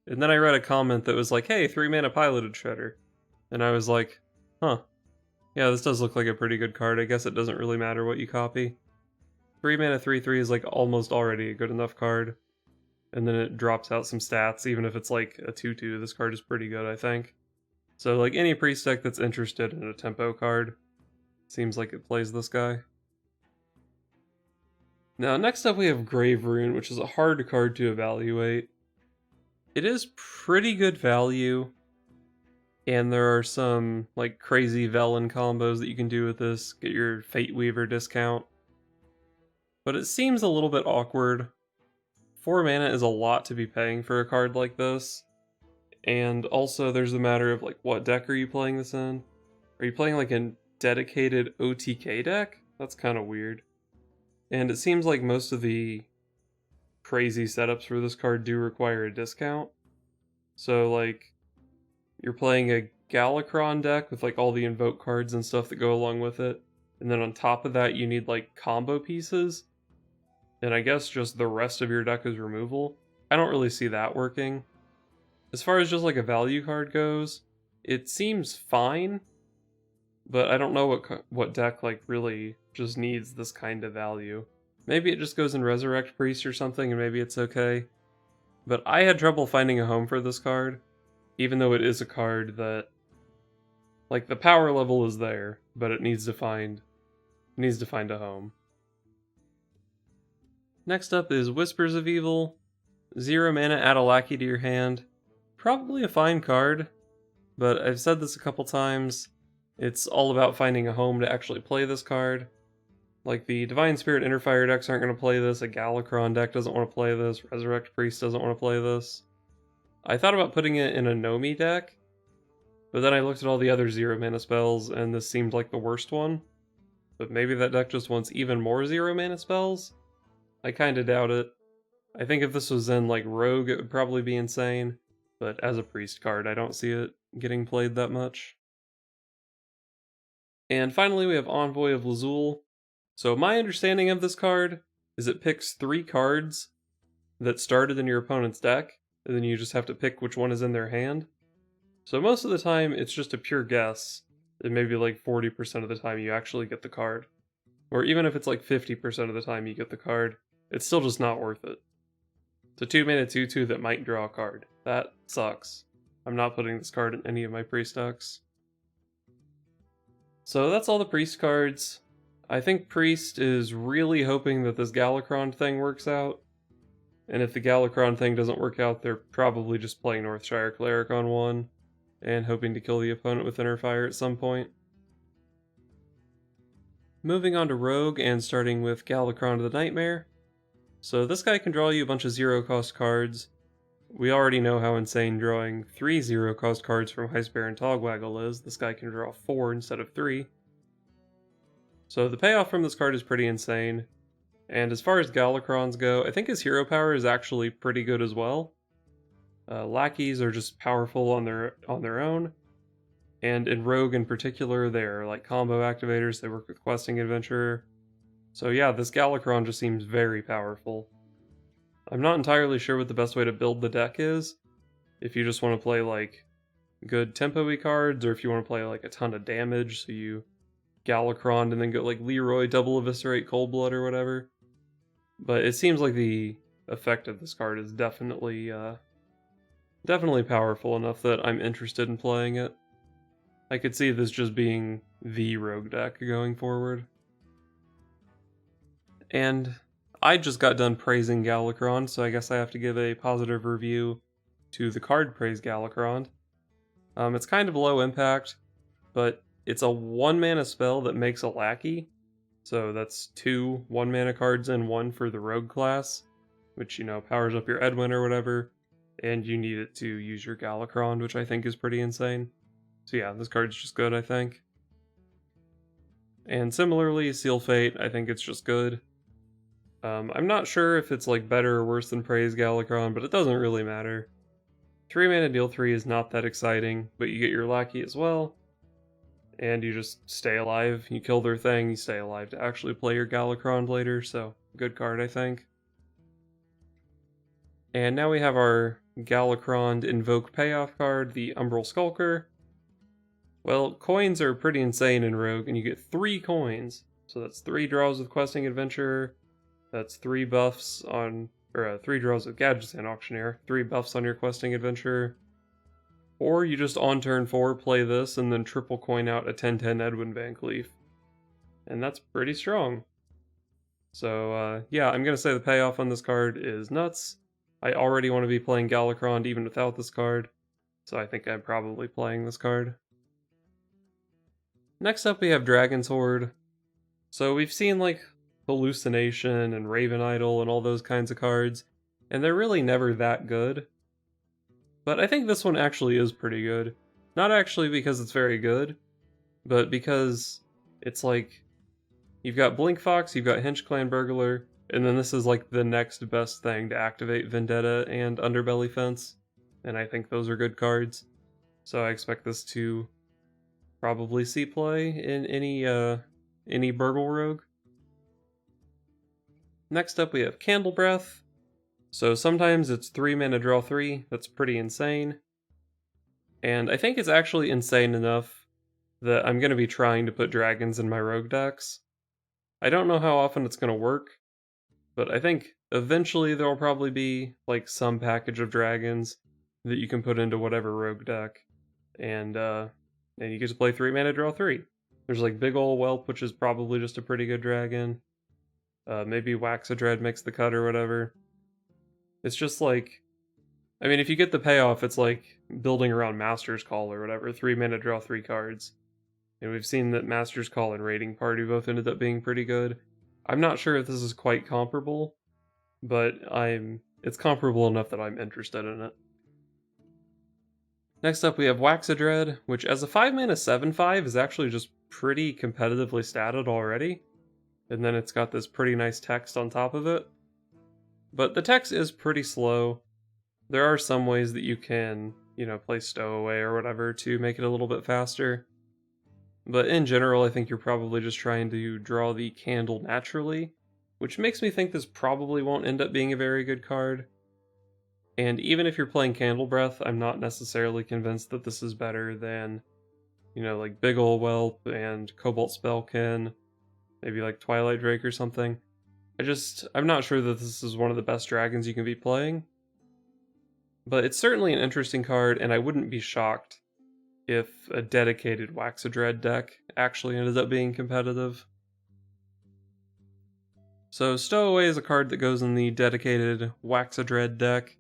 And then I read a comment that was like, hey, 3 mana Piloted Shredder. And I was like, huh. Yeah, this does look like a pretty good card. I guess it doesn't really matter what you copy. 3 mana 3/3 is like almost already a good enough card. And then it drops out some stats, even if it's like a 2/2. This card is pretty good, I think. So like any priest deck that's interested in a tempo card, seems like it plays this guy. Now next up we have Grave Rune, which is a hard card to evaluate. It is pretty good value, and there are some like crazy Velen combos that you can do with this, get your Fate Weaver discount. But it seems a little bit awkward. 4 mana is a lot to be paying for a card like this. And also there's the matter of like, what deck are you playing this in? Are you playing like a dedicated OTK deck? That's kind of weird. And it seems like most of the crazy setups for this card do require a discount. So like, you're playing a Galakron deck with like all the invoke cards and stuff that go along with it. And then on top of that you need like combo pieces. And I guess just the rest of your deck is removal. I don't really see that working. As far as just like a value card goes, it seems fine. But I don't know what deck like really just needs this kind of value. Maybe it just goes in Resurrect Priest or something and maybe it's okay. But I had trouble finding a home for this card, even though it is a card that, like, the power level is there, but it needs to find a home. Next up is Whispers of Evil. 0 mana, add a lackey to your hand. Probably a fine card, but I've said this a couple times. It's all about finding a home to actually play this card. Like, the Divine Spirit Interfire decks aren't going to play this, a Galakron deck doesn't want to play this, Resurrect Priest doesn't want to play this. I thought about putting it in a Nomi deck, but then I looked at all the other 0 mana spells, and this seemed like the worst one. But maybe that deck just wants even more 0 mana spells? I kinda doubt it. I think if this was in, like, Rogue, it would probably be insane, but as a Priest card, I don't see it getting played that much. And finally we have Envoy of Lazul. So my understanding of this card is it picks 3 cards that started in your opponent's deck, and then you just have to pick which one is in their hand. So most of the time, it's just a pure guess, and maybe like 40% of the time you actually get the card. Or even if it's like 50% of the time you get the card, it's still just not worth it. It's a 2-mana 2/2 that might draw a card. That sucks. I'm not putting this card in any of my priest decks. So that's all the priest cards. I think priest is really hoping that this Galakron thing works out. And if the Galakron thing doesn't work out, they're probably just playing Northshire Cleric on 1 and hoping to kill the opponent with Inner Fire at some point. Moving on to Rogue and starting with Galakron of the Nightmare. So this guy can draw you a bunch of 0-cost cards. We already know how insane drawing 3 0-cost cards from Heist Baron Togwaggle is. This guy can draw 4 instead of 3. So the payoff from this card is pretty insane. And as far as Galakrons go, I think his hero power is actually pretty good as well. Lackeys are just powerful on their own. And in Rogue in particular, they're like combo activators, they work with Questing Adventurer. So yeah, this Galakron just seems very powerful. I'm not entirely sure what the best way to build the deck is. If you just want to play like good tempo-y cards, or if you want to play like a ton of damage, so you Galakron and then go like Leroy double eviscerate Coldblood or whatever. But it seems like the effect of this card is definitely powerful enough that I'm interested in playing it. I could see this just being the Rogue deck going forward. And I just got done praising Galakron, so I guess I have to give a positive review to the card Praise Galakron. It's kind of low impact, but it's a 1-mana spell that makes a lackey. So that's 2 1-mana cards and 1 for the Rogue class, which, you know, powers up your Edwin or whatever, and you need it to use your Galakron, which I think is pretty insane. So yeah, this card's just good, I think. And similarly, Seal Fate, I think it's just good. I'm not sure if it's like better or worse than Praise Galakron, but it doesn't really matter. 3-mana deal 3 is not that exciting, but you get your lackey as well. And you just stay alive, you kill their thing, you stay alive to actually play your Galakron later, so good card, I think. And now we have our Galakron Invoke payoff card, the Umbral Skulker. Well, coins are pretty insane in Rogue, and you get 3 coins. So that's 3 draws with Questing Adventurer, that's 3 buffs on, or 3 draws with Gadgetzan Auctioneer, 3 buffs on your Questing Adventurer. Or you just on turn 4 play this and then triple coin out a 10/10 Edwin Van Cleef. And that's pretty strong. So yeah, I'm going to say the payoff on this card is nuts. I already want to be playing Galakron even without this card, so I think I'm probably playing this card. Next up we have Dragon's Horde. So we've seen like Hallucination and Raven Idol and all those kinds of cards, and they're really never that good. But I think this one actually is pretty good. Not actually because it's very good, but because it's like, you've got Blink Fox, you've got Hinch Clan Burglar, and then this is like the next best thing to activate Vendetta and Underbelly Fence, and I think those are good cards. So I expect this to probably see play in any Burgle Rogue. Next up we have Candle Breath. So sometimes it's 3-mana draw 3, that's pretty insane. And I think it's actually insane enough that I'm going to be trying to put dragons in my Rogue decks. I don't know how often it's going to work, but I think eventually there will probably be like some package of dragons that you can put into whatever Rogue deck. And you get to play 3-mana draw 3. There's like Big Ol' Whelp, which is probably just a pretty good dragon. Maybe Waxadread makes the cut or whatever. It's just like, I mean, if you get the payoff, it's like building around Master's Call or whatever, 3-mana draw 3 cards. And we've seen that Master's Call and Raiding Party both ended up being pretty good. I'm not sure if this is quite comparable, but it's comparable enough that I'm interested in it. Next up we have Waxadread, which as a 5-mana 7/5 is actually just pretty competitively statted already. And then it's got this pretty nice text on top of it. But the text is pretty slow. There are some ways that you can, you know, play Stowaway or whatever to make it a little bit faster. But in general, I think you're probably just trying to draw the candle naturally, which makes me think this probably won't end up being a very good card. And even if you're playing Candle Breath, I'm not necessarily convinced that this is better than, like Big Ol' Whelp and Cobalt Spellkin, maybe like Twilight Drake or something. I'm not sure that this is one of the best dragons you can be playing. But it's certainly an interesting card, and I wouldn't be shocked if a dedicated Waxadread deck actually ended up being competitive. So Stowaway is a card that goes in the dedicated Waxadread deck,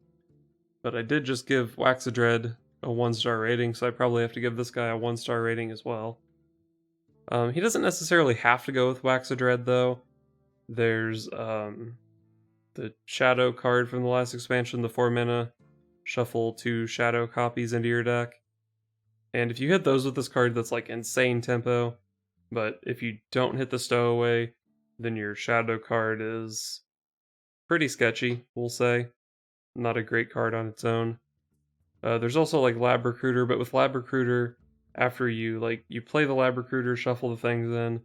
but I did just give Waxadread a 1-star rating, so I probably have to give this guy a 1-star rating as well. He doesn't necessarily have to go with Waxadread though. There's the Shadow card from the last expansion, the 4-mana, shuffle 2 Shadow copies into your deck. And if you hit those with this card, that's like insane tempo. But if you don't hit the Stowaway, then your Shadow card is pretty sketchy, we'll say. Not a great card on its own. There's also like Lab Recruiter, but with Lab Recruiter, after you play the Lab Recruiter, shuffle the things in,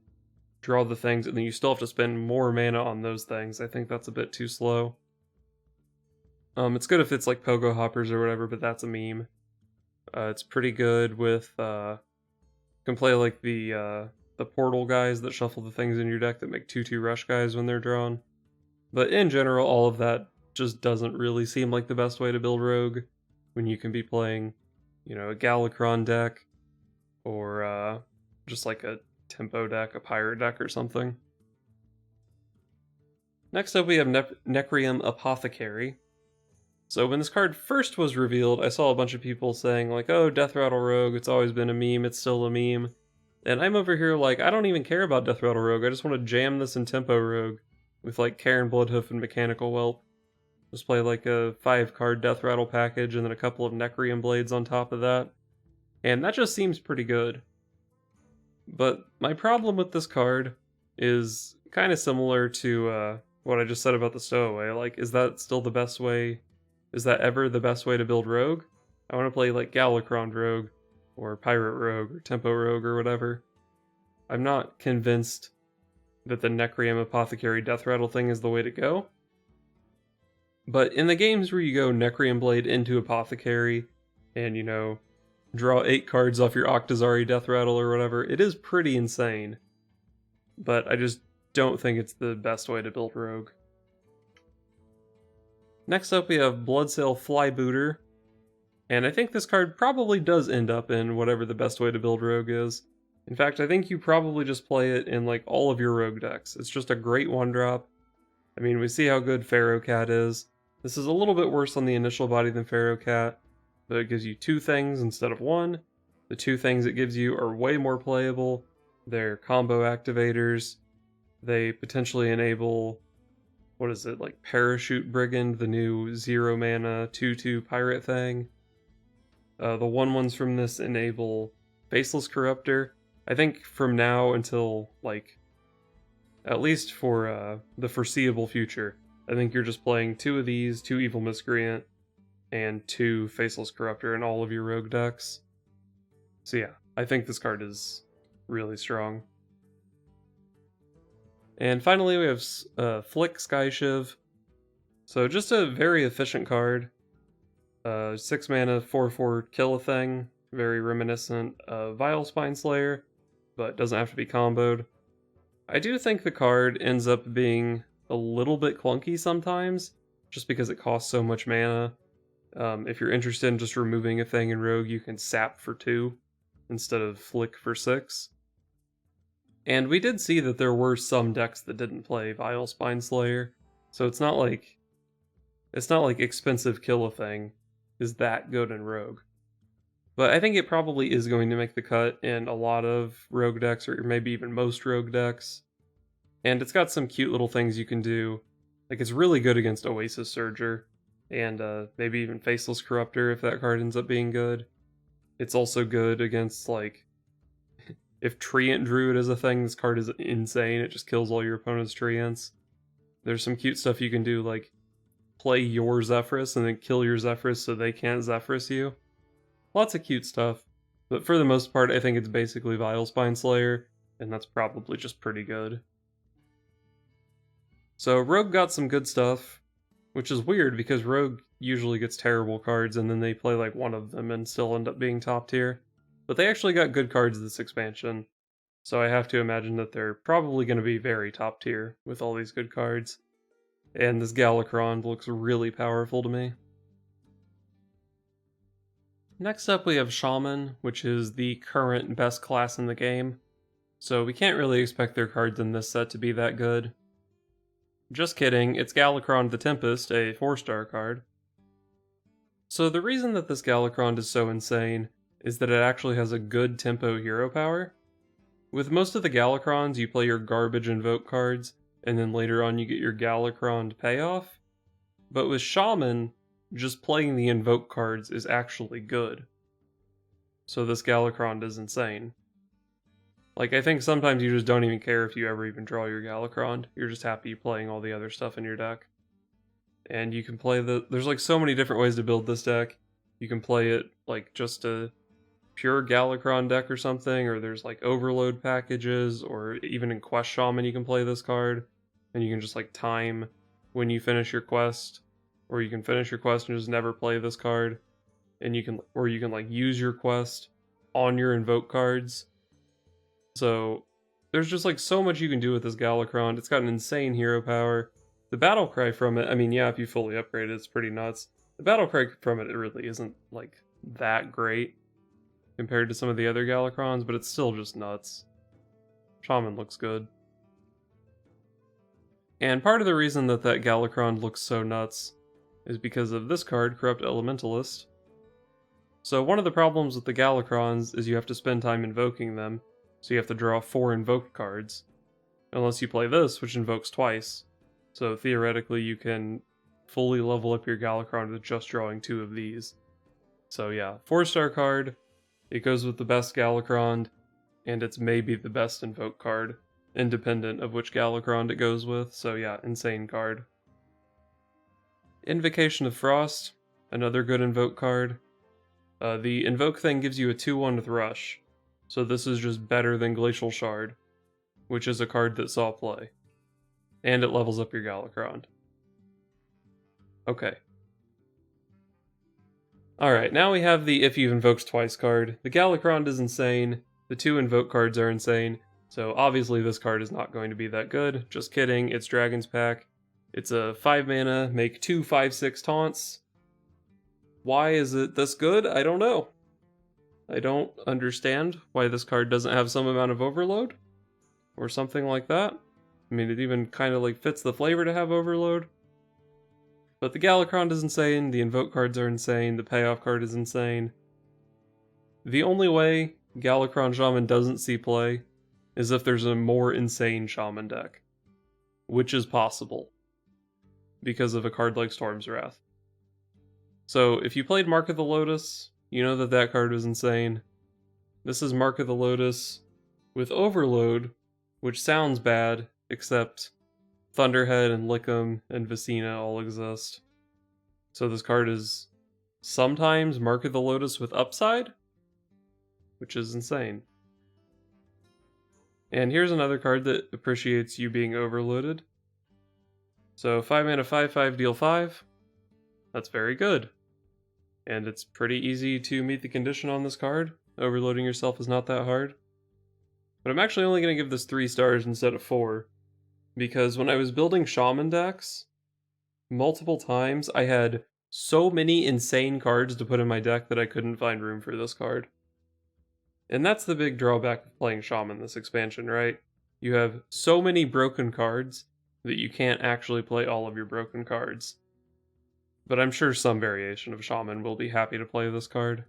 draw the things, and then you still have to spend more mana on those things. I think that's a bit too slow. It's good if it's like Pogo Hoppers or whatever, but that's a meme. It's pretty good with you can play like the portal guys that shuffle the things in your deck that make 2/2 rush guys when they're drawn. But in general, all of that just doesn't really seem like the best way to build Rogue when you can be playing, a Galakron deck or just like a tempo deck, a pirate deck or something. Next up we have Necrium Apothecary. So when this card first was revealed, I saw a bunch of people saying like, oh, Death Rattle Rogue, it's always been a meme, it's still a meme. And I'm over here like, I don't even care about Death Rattle Rogue, I just want to jam this in Tempo Rogue with like Karen Bloodhoof and Mechanical Whelp. Just play like a 5-card Death Rattle package and then a couple of Necrium Blades on top of that. And that just seems pretty good. But my problem with this card is kind of similar to what I just said about the Stowaway. Like, is that still the best way? Is that ever the best way to build Rogue? I want to play like Galakron Rogue, or Pirate Rogue, or Tempo Rogue, or whatever. I'm not convinced that the Necrium Apothecary Death Rattle thing is the way to go. But in the games where you go Necrium Blade into Apothecary, and draw 8 cards off your Octazari Death Rattle or whatever, it is pretty insane. But I just don't think it's the best way to build Rogue. Next up we have Bloodsail Flybooter, and I think this card probably does end up in whatever the best way to build Rogue is. In fact, I think you probably just play it in like all of your Rogue decks. It's just a great 1-drop. I mean, we see how good Pharaoh Cat is. This is a little bit worse on the initial body than Pharaoh Cat, but it gives you 2 things instead of 1. The 2 things it gives you are way more playable. They're combo activators. They potentially enable, what is it, like Parachute Brigand, the new 0-mana 2/2 pirate thing. The 1/1s from this enable Faceless Corruptor. I think from now until, like, at least for the foreseeable future, I think you're just playing 2 of these, 2 Evil Miscreant, and 2 Faceless Corruptor in all of your Rogue decks. So yeah, I think this card is really strong. And finally we have Flick Skyshiv. So just a very efficient card. 6 mana, 4/4 kill a thing. Very reminiscent of Vile Spine Slayer, but doesn't have to be comboed. I do think the card ends up being a little bit clunky sometimes, just because it costs so much mana. If you're interested in just removing a thing in Rogue, you can sap for 2 instead of flick for 6. And we did see that there were some decks that didn't play Vile Spine Slayer, so it's not like expensive kill a thing is that good in Rogue. But I think it probably is going to make the cut in a lot of Rogue decks, or maybe even most Rogue decks. And it's got some cute little things you can do. Like, it's really good against Oasis Surger, and maybe even Faceless Corruptor if that card ends up being good. It's also good against, like, if Treant Druid is a thing, this card is insane. It just kills all your opponent's Treants. There's some cute stuff you can do, like play your Zephrys and then kill your Zephrys so they can't Zephrys you. Lots of cute stuff. But for the most part, I think it's basically Vile Spine Slayer, and that's probably just pretty good. So Rogue got some good stuff, which is weird because Rogue usually gets terrible cards and then they play like one of them and still end up being top tier. But they actually got good cards this expansion, so I have to imagine that they're probably going to be very top tier with all these good cards. And this Galakron looks really powerful to me. Next up we have Shaman, which is the current best class in the game. So we can't really expect their cards in this set to be that good. Just kidding, it's Galakron the Tempest, a 4-star card. So the reason that this Galakron is so insane is that it actually has a good tempo hero power. With most of the Galakrons, you play your garbage invoke cards, and then later on you get your Galakron payoff. But with Shaman, just playing the invoke cards is actually good. So this Galakron is insane. Like, I think sometimes you just don't even care if you ever even draw your Galakron. You're just happy playing all the other stuff in your deck. And you can play there's like so many different ways to build this deck. You can play it like just a pure Galakron deck or something, or there's like overload packages, or even in Quest Shaman you can play this card. And you can just like time when you finish your quest, or you can finish your quest and just never play this card. And you can like use your quest on your invoke cards. So there's just like so much you can do with this Galakron. It's got an insane hero power. The battle cry from it, I mean, yeah, if you fully upgrade it, it's pretty nuts. The battle cry from it really isn't like that great compared to some of the other Galakrons, but it's still just nuts. Shaman looks good. And part of the reason that Galakron looks so nuts is because of this card, Corrupt Elementalist. So one of the problems with the Galakrons is you have to spend time invoking them, so you have to draw 4 invoked cards. Unless you play this, which invokes twice. So theoretically you can fully level up your Galakron with just drawing 2 of these. So yeah, 4-star card, it goes with the best Galakron, and it's maybe the best invoke card, independent of which Galakron it goes with, so yeah, insane card. Invocation of Frost, another good invoke card. The invoke thing gives you a 2-1 with Rush, so this is just better than Glacial Shard, which is a card that saw play. And it levels up your Galakron. Okay. Alright, now we have the If You've Invoked Twice card. The Galakron is insane, the 2 invoke cards are insane, so obviously this card is not going to be that good. Just kidding, it's Dragon's Pack. It's a 5 mana, make 2 5/6 taunts. Why is it this good? I don't know. I don't understand why this card doesn't have some amount of overload, or something like that. I mean, it even kind of like fits the flavor to have overload. But the Galakron is insane, the invoke cards are insane, the payoff card is insane. The only way Galakron Shaman doesn't see play is if there's a more insane Shaman deck. Which is possible, because of a card like Storm's Wrath. So if you played Mark of the Lotus, you know that that card was insane. This is Mark of the Lotus with Overload, which sounds bad, except Thunderhead and Lickum and Vicina all exist. So this card is sometimes Mark of the Lotus with upside, which is insane. And here's another card that appreciates you being overloaded. So 5 mana 5/5 deal 5. That's very good. And it's pretty easy to meet the condition on this card. Overloading yourself is not that hard. But I'm actually only going to give this 3 stars instead of 4. Because when I was building Shaman decks, multiple times I had so many insane cards to put in my deck that I couldn't find room for this card. And that's the big drawback of playing Shaman this expansion, right? You have so many broken cards that you can't actually play all of your broken cards. But I'm sure some variation of Shaman will be happy to play this card.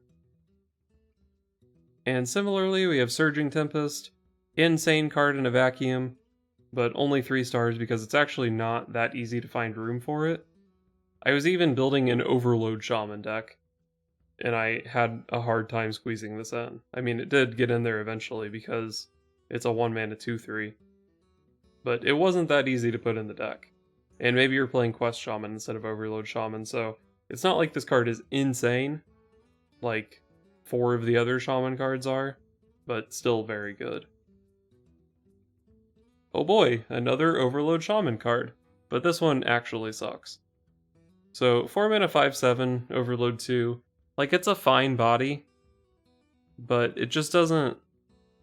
And similarly, we have Surging Tempest, insane card in a vacuum, but only 3 stars because it's actually not that easy to find room for it. I was even building an Overload Shaman deck, and I had a hard time squeezing this in. I mean, it did get in there eventually because it's a 1 mana 2/3. But it wasn't that easy to put in the deck. And maybe you're playing Quest Shaman instead of Overload Shaman, so it's not like this card is insane, like 4 of the other Shaman cards are, but still very good. Oh boy, another Overload Shaman card. but this one actually sucks. So 4 mana 5/7, Overload 2, like it's a fine body, but it just doesn't,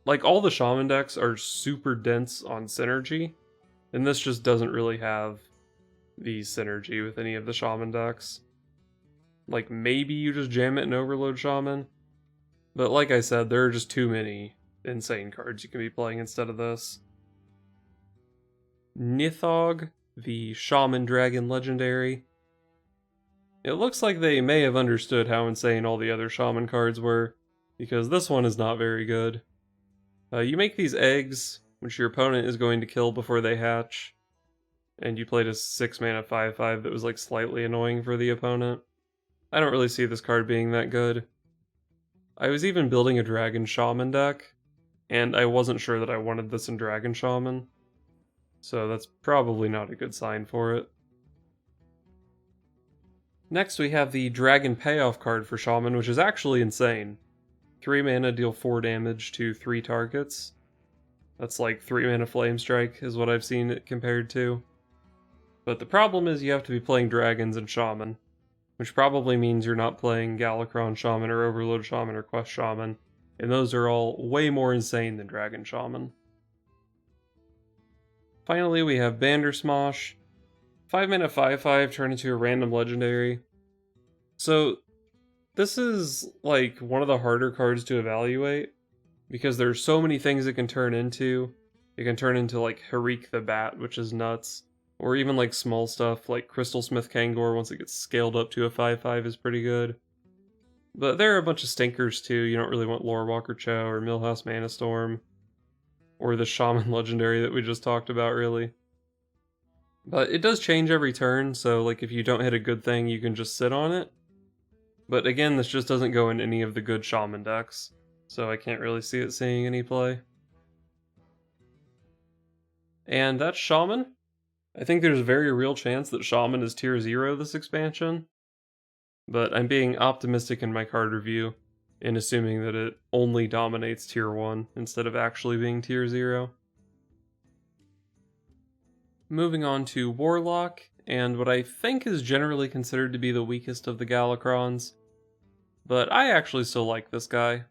like all the Shaman decks are super dense on synergy, and this just doesn't really have the synergy with any of the Shaman decks. Like maybe you just jam it in Overload Shaman, but like I said, there are just too many insane cards you can be playing instead of this. Nithog, the Shaman Dragon Legendary. It looks like they may have understood how insane all the other Shaman cards were, because this one is not very good. You make these eggs, which your opponent is going to kill before they hatch, and you played a 6 mana 5/5 that was like slightly annoying for the opponent. I don't really see this card being that good. I was even building a Dragon Shaman deck, and I wasn't sure that I wanted this in Dragon Shaman, so that's probably not a good sign for it. Next we have the Dragon Payoff card for Shaman, which is actually insane. 3 mana, deal 4 damage to 3 targets. That's like 3 mana Flame Strike is what I've seen it compared to. But the problem is you have to be playing dragons and Shaman, which probably means you're not playing Galakron Shaman or Overload Shaman or Quest Shaman, and those are all way more insane than Dragon Shaman. Finally we have Bandersmosh. 5 mana 5/5 turn into a random legendary. So this is like one of the harder cards to evaluate, because there's so many things it can turn into. It can turn into like Harik the Bat, which is nuts. Or even like small stuff like Crystal Smith Kangor once it gets scaled up to a 5/5 is pretty good. But there are a bunch of stinkers too. You don't really want Lorewalker Cho or Millhouse Mana Storm. Or the Shaman Legendary that we just talked about, really. But it does change every turn, so like if you don't hit a good thing, you can just sit on it. But again, this just doesn't go in any of the good Shaman decks, so I can't really see it seeing any play. And that's Shaman. I think there's a very real chance that Shaman is tier 0 this expansion, but I'm being optimistic in my card review, in assuming that it only dominates tier 1 instead of actually being tier 0. Moving on to Warlock, and what I think is generally considered to be the weakest of the Galakrons, but I actually still like this guy.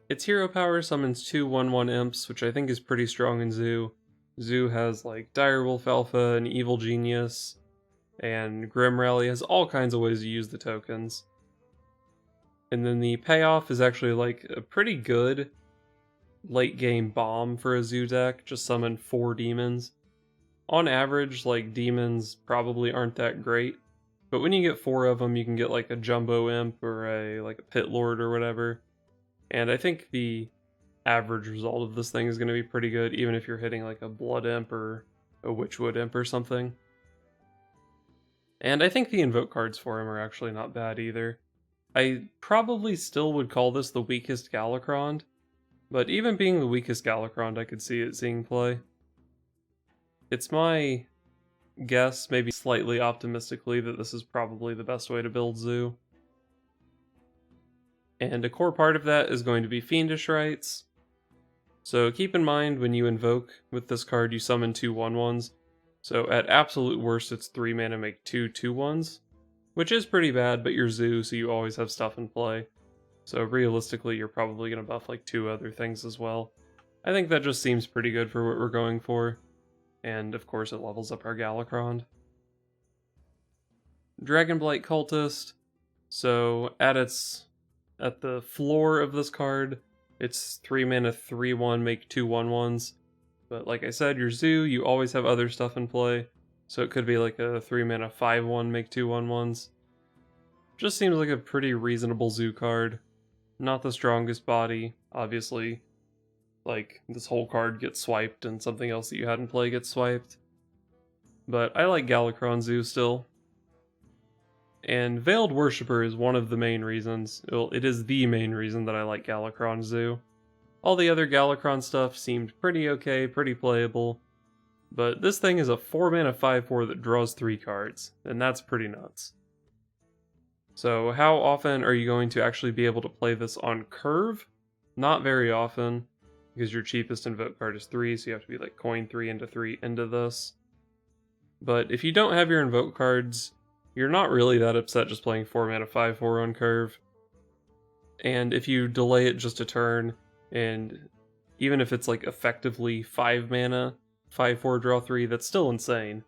Its hero power summons 2 1/1 imps, which I think is pretty strong in Zoo. Zoo has like Direwolf Alpha and Evil Genius, and Grim Rally has all kinds of ways to use the tokens. And then the payoff is actually like a pretty good late game bomb for a Zoo deck, just summon 4 demons. On average, like demons probably aren't that great, but when you get 4 of them, you can get like a Jumbo Imp or a Pit Lord or whatever. And I think the average result of this thing is going to be pretty good, even if you're hitting like a Blood Imp or a Witchwood Imp or something. And I think the invoke cards for him are actually not bad either. I probably still would call this the weakest Galakron, but even being the weakest Galakron, I could see it seeing play. It's my guess, maybe slightly optimistically, that this is probably the best way to build Zoo. And a core part of that is going to be Fiendish Rites. So keep in mind when you invoke with this card, you summon 2 1/1s. So at absolute worst, it's 3 mana make 2 2/1s, which is pretty bad, but you're Zoo, so you always have stuff in play. So realistically, you're probably going to buff like 2 other things as well. I think that just seems pretty good for what we're going for. And of course it levels up our Galakron. Dragonblight Cultist. So at the floor of this card, it's 3 mana 3/1 make 2 1/1s. But like I said, you're Zoo, you always have other stuff in play. So it could be like a 3 mana 5/1 make 2 1/1s. Just seems like a pretty reasonable Zoo card. Not the strongest body, obviously. Like, this whole card gets swiped and something else that you had in play gets swiped. But I like Galakron Zoo still. And Veiled Worshipper is one of the main reasons. Well, it is the main reason that I like Galakron Zoo. All the other Galakron stuff seemed pretty okay, pretty playable. But this thing is a 4 mana 5/4 that draws 3 cards, and that's pretty nuts. So how often are you going to actually be able to play this on curve? Not very often, because your cheapest invoke card is 3, so you have to be like coin 3 into 3 into this. But if you don't have your invoke cards, you're not really that upset just playing 4 mana 5/4 on curve. And if you delay it just a turn, and even if it's like effectively 5 mana, 5/4 draw 3, that's still insane.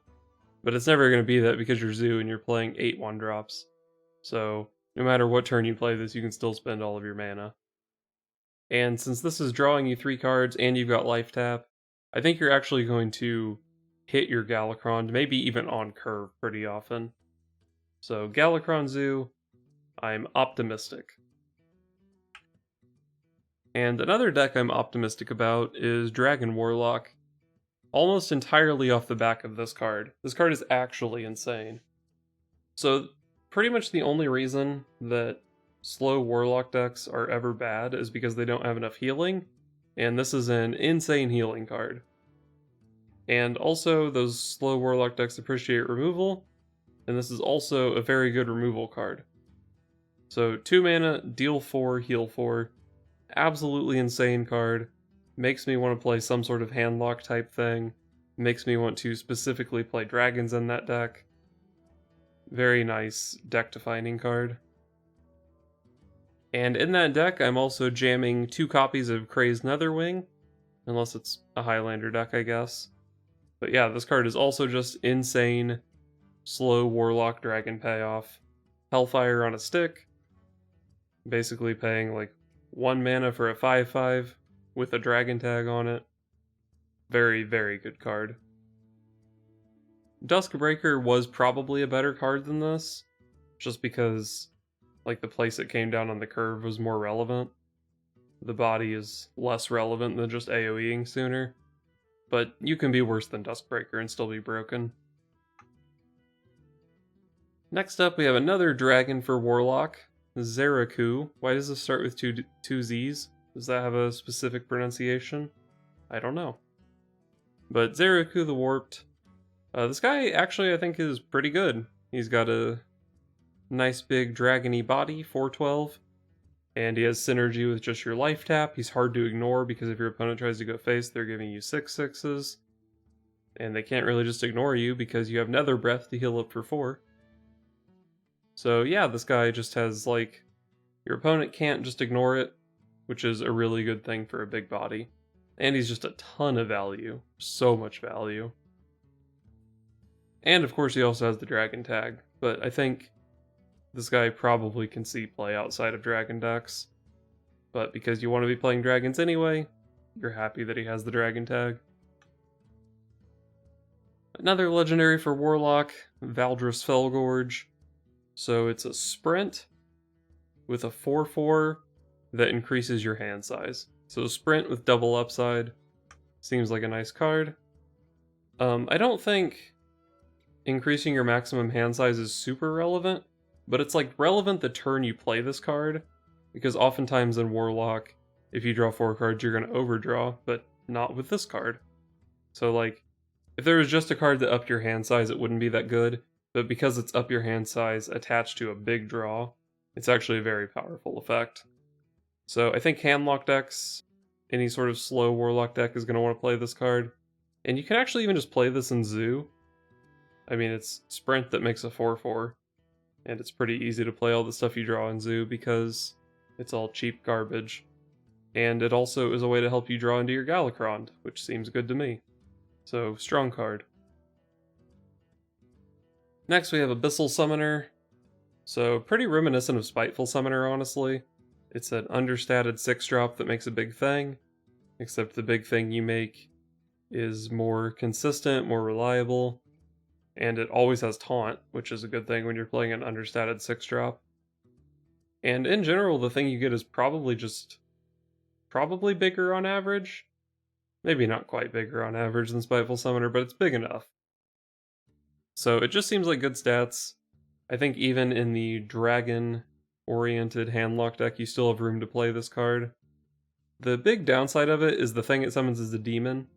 But it's never going to be that because you're Zoo and you're playing 8 1-drops. So no matter what turn you play this, you can still spend all of your mana. And since this is drawing you 3 cards and you've got life tap, I think you're actually going to hit your Galakron, maybe even on curve pretty often. So Galakron Zoo, I'm optimistic. And another deck I'm optimistic about is Dragon Warlock, almost entirely off the back of this card. This card is actually insane. So pretty much the only reason that slow Warlock decks are ever bad is because they don't have enough healing, and this is an insane healing card. And also, those slow Warlock decks appreciate removal, and this is also a very good removal card. So 2 mana, deal 4, heal 4, absolutely insane card, makes me want to play some sort of handlock type thing, makes me want to specifically play dragons in that deck. Very nice deck defining card. And in that deck, I'm also jamming 2 copies of Crazed Netherwing, unless it's a Highlander deck, I guess. But yeah, this card is also just insane, slow Warlock Dragon payoff. Hellfire on a stick, basically paying like 1 mana for a 5/5 with a dragon tag on it. Very, very good card. Duskbreaker was probably a better card than this, just because like the place it came down on the curve was more relevant. The body is less relevant than just AoEing sooner, but you can be worse than Duskbreaker and still be broken. Next up, we have another dragon for Warlock, Zeraku. Why does this start with two Z's? Does that have a specific pronunciation? I don't know. But Zeraku the Warped. This guy actually I think is pretty good. He's got a nice big dragony body, 4/12, and he has synergy with just your life tap. He's hard to ignore because if your opponent tries to go face, they're giving you 6/6s. And they can't really just ignore you because you have Nether Breath to heal up for 4. So yeah, this guy just has like, your opponent can't just ignore it, which is a really good thing for a big body. And he's just a ton of value, so much value. And of course he also has the dragon tag, but I think this guy probably can see play outside of dragon decks. But because you want to be playing dragons anyway, you're happy that he has the dragon tag. Another legendary for Warlock, Valdris Felgorge. So it's a sprint with a 4/4 that increases your hand size. So sprint with double upside seems like a nice card. I don't think increasing your maximum hand size is super relevant, but it's like relevant the turn you play this card, because oftentimes in Warlock, if you draw 4 cards, you're going to overdraw, but not with this card. So like, if there was just a card that upped your hand size, it wouldn't be that good, but because it's up your hand size attached to a big draw, it's actually a very powerful effect. So I think handlock decks, any sort of slow Warlock deck is going to want to play this card. And you can actually even just play this in Zoo. I mean, it's Sprint that makes a 4/4, and it's pretty easy to play all the stuff you draw in Zoo because it's all cheap garbage. And it also is a way to help you draw into your Galakron, which seems good to me. So, strong card. Next we have Abyssal Summoner. So, pretty reminiscent of Spiteful Summoner, honestly. It's an understated 6-drop that makes a big thing, except the big thing you make is more consistent, more reliable, and it always has Taunt, which is a good thing when you're playing an understated 6-drop. And in general, the thing you get is probably bigger on average. Maybe not quite bigger on average than Spiteful Summoner, but it's big enough. So it just seems like good stats. I think even in the dragon-oriented handlock deck, you still have room to play this card. The big downside of it is the thing it summons is a demon,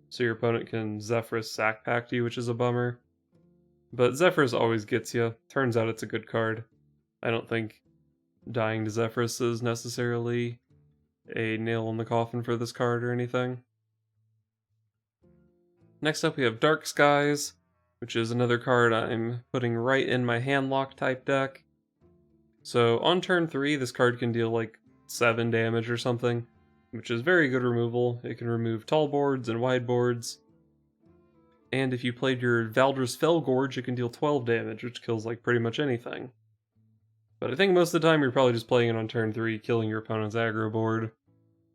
so your opponent can Zephrys Sack Pact you, which is a bummer. But Zephrys always gets you. Turns out it's a good card. I don't think dying to Zephrys is necessarily a nail in the coffin for this card or anything. Next up we have Dark Skies. which is another card I'm putting right in my handlock type deck. So on turn 3, this card can deal like 7 damage or something, which is very good removal. It can remove tall boards and wide boards. And if you played your Valdris Felgorge, it can deal 12 damage, which kills like pretty much anything. But I think most of the time you're probably just playing it on turn 3, killing your opponent's aggro board,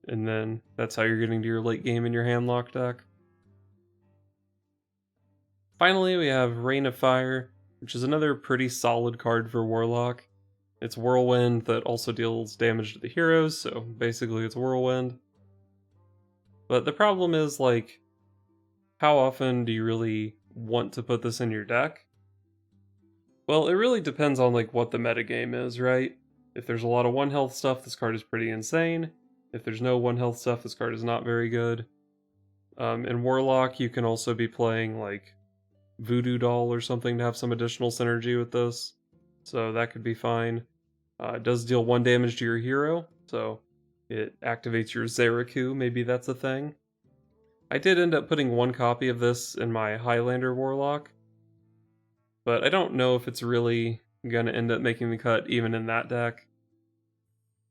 and then that's how you're getting to your late game in your handlock deck. Finally, we have Rain of Fire, which is another pretty solid card for Warlock. It's Whirlwind that also deals damage to the heroes, so basically it's Whirlwind. But the problem is, like, how often do you really want to put this in your deck? Well, it really depends on like what the metagame is, right? If there's a lot of 1 health stuff, this card is pretty insane. If there's no 1 health stuff, this card is not very good. In Warlock, you can also be playing like Voodoo Doll or something to have some additional synergy with this, so that could be fine. It does deal 1 damage to your hero, so it activates your Zeraku, maybe that's a thing. I did end up putting 1 copy of this in my Highlander Warlock, but I don't know if it's really gonna end up making the cut even in that deck.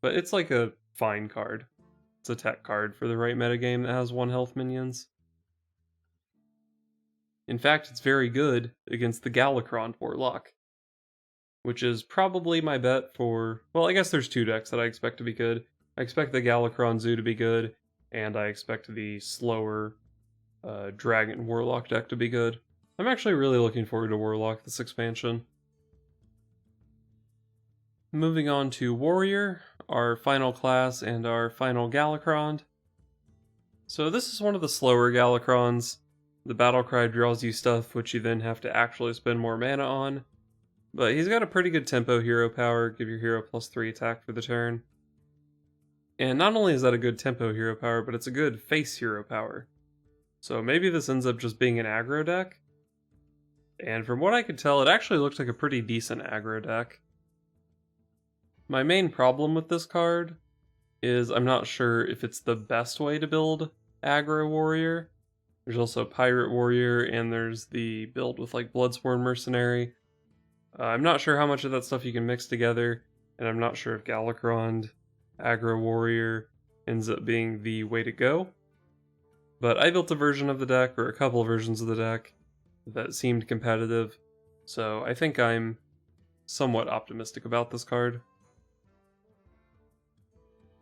But it's like a fine card. It's a tech card for the right metagame that has 1 health minions. In fact, it's very good against the Galakron Warlock, which is probably my bet for... Well, I guess there's 2 decks that I expect to be good. I expect the Galakron Zoo to be good, and I expect the slower Dragon Warlock deck to be good. I'm actually really looking forward to Warlock this expansion. Moving on to Warrior, our final class and our final Galakron. So this is one of the slower Galakrons. The battle cry draws you stuff which you then have to actually spend more mana on. But he's got a pretty good tempo hero power, give your hero +3 attack for the turn. And not only is that a good tempo hero power, but it's a good face hero power. So maybe this ends up just being an aggro deck. And from what I could tell, it actually looks like a pretty decent aggro deck. My main problem with this card is I'm not sure if it's the best way to build aggro warrior. There's also Pirate Warrior, and there's the build with like Bloodsworn Mercenary. I'm not sure how much of that stuff you can mix together, and I'm not sure if Galakron Aggro Warrior ends up being the way to go. But I built a version of the deck, or a couple of versions of the deck, that seemed competitive, so I think I'm somewhat optimistic about this card.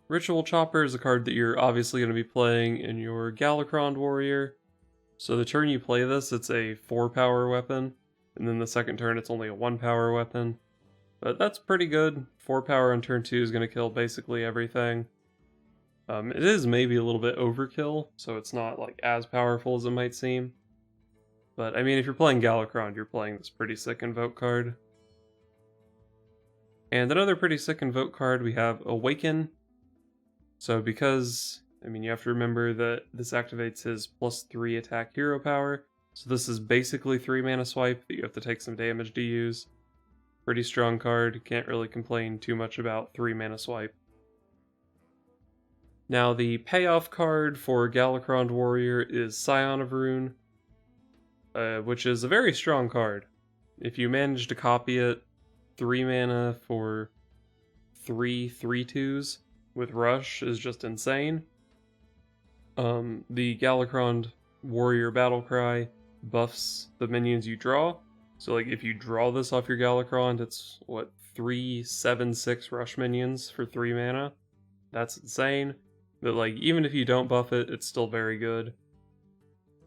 Ritual Chopper is a card that you're obviously going to be playing in your Galakron Warrior. So the turn you play this, it's a 4 power weapon, and then the second turn it's only a 1 power weapon. But that's pretty good. 4 power on turn 2 is going to kill basically everything. It is maybe a little bit overkill, so it's not like as powerful as it might seem. But I mean, if you're playing Galakron, you're playing this pretty sick Invoke card. And another pretty sick Invoke card, we have Awaken. So because, I mean, you have to remember that this activates his +3 attack hero power. So this is basically 3 mana swipe that you have to take some damage to use. Pretty strong card, can't really complain too much about 3 mana swipe. Now the payoff card for Galakron Warrior is Scion of Rune, which is a very strong card. If you manage to copy it, 3 mana for 3 3/2s with Rush is just insane. The Galakron Warrior Battlecry buffs the minions you draw. So like if you draw this off your Galakron, it's what, 3/7/6 Rush minions for 3 mana? That's insane. But like even if you don't buff it, it's still very good.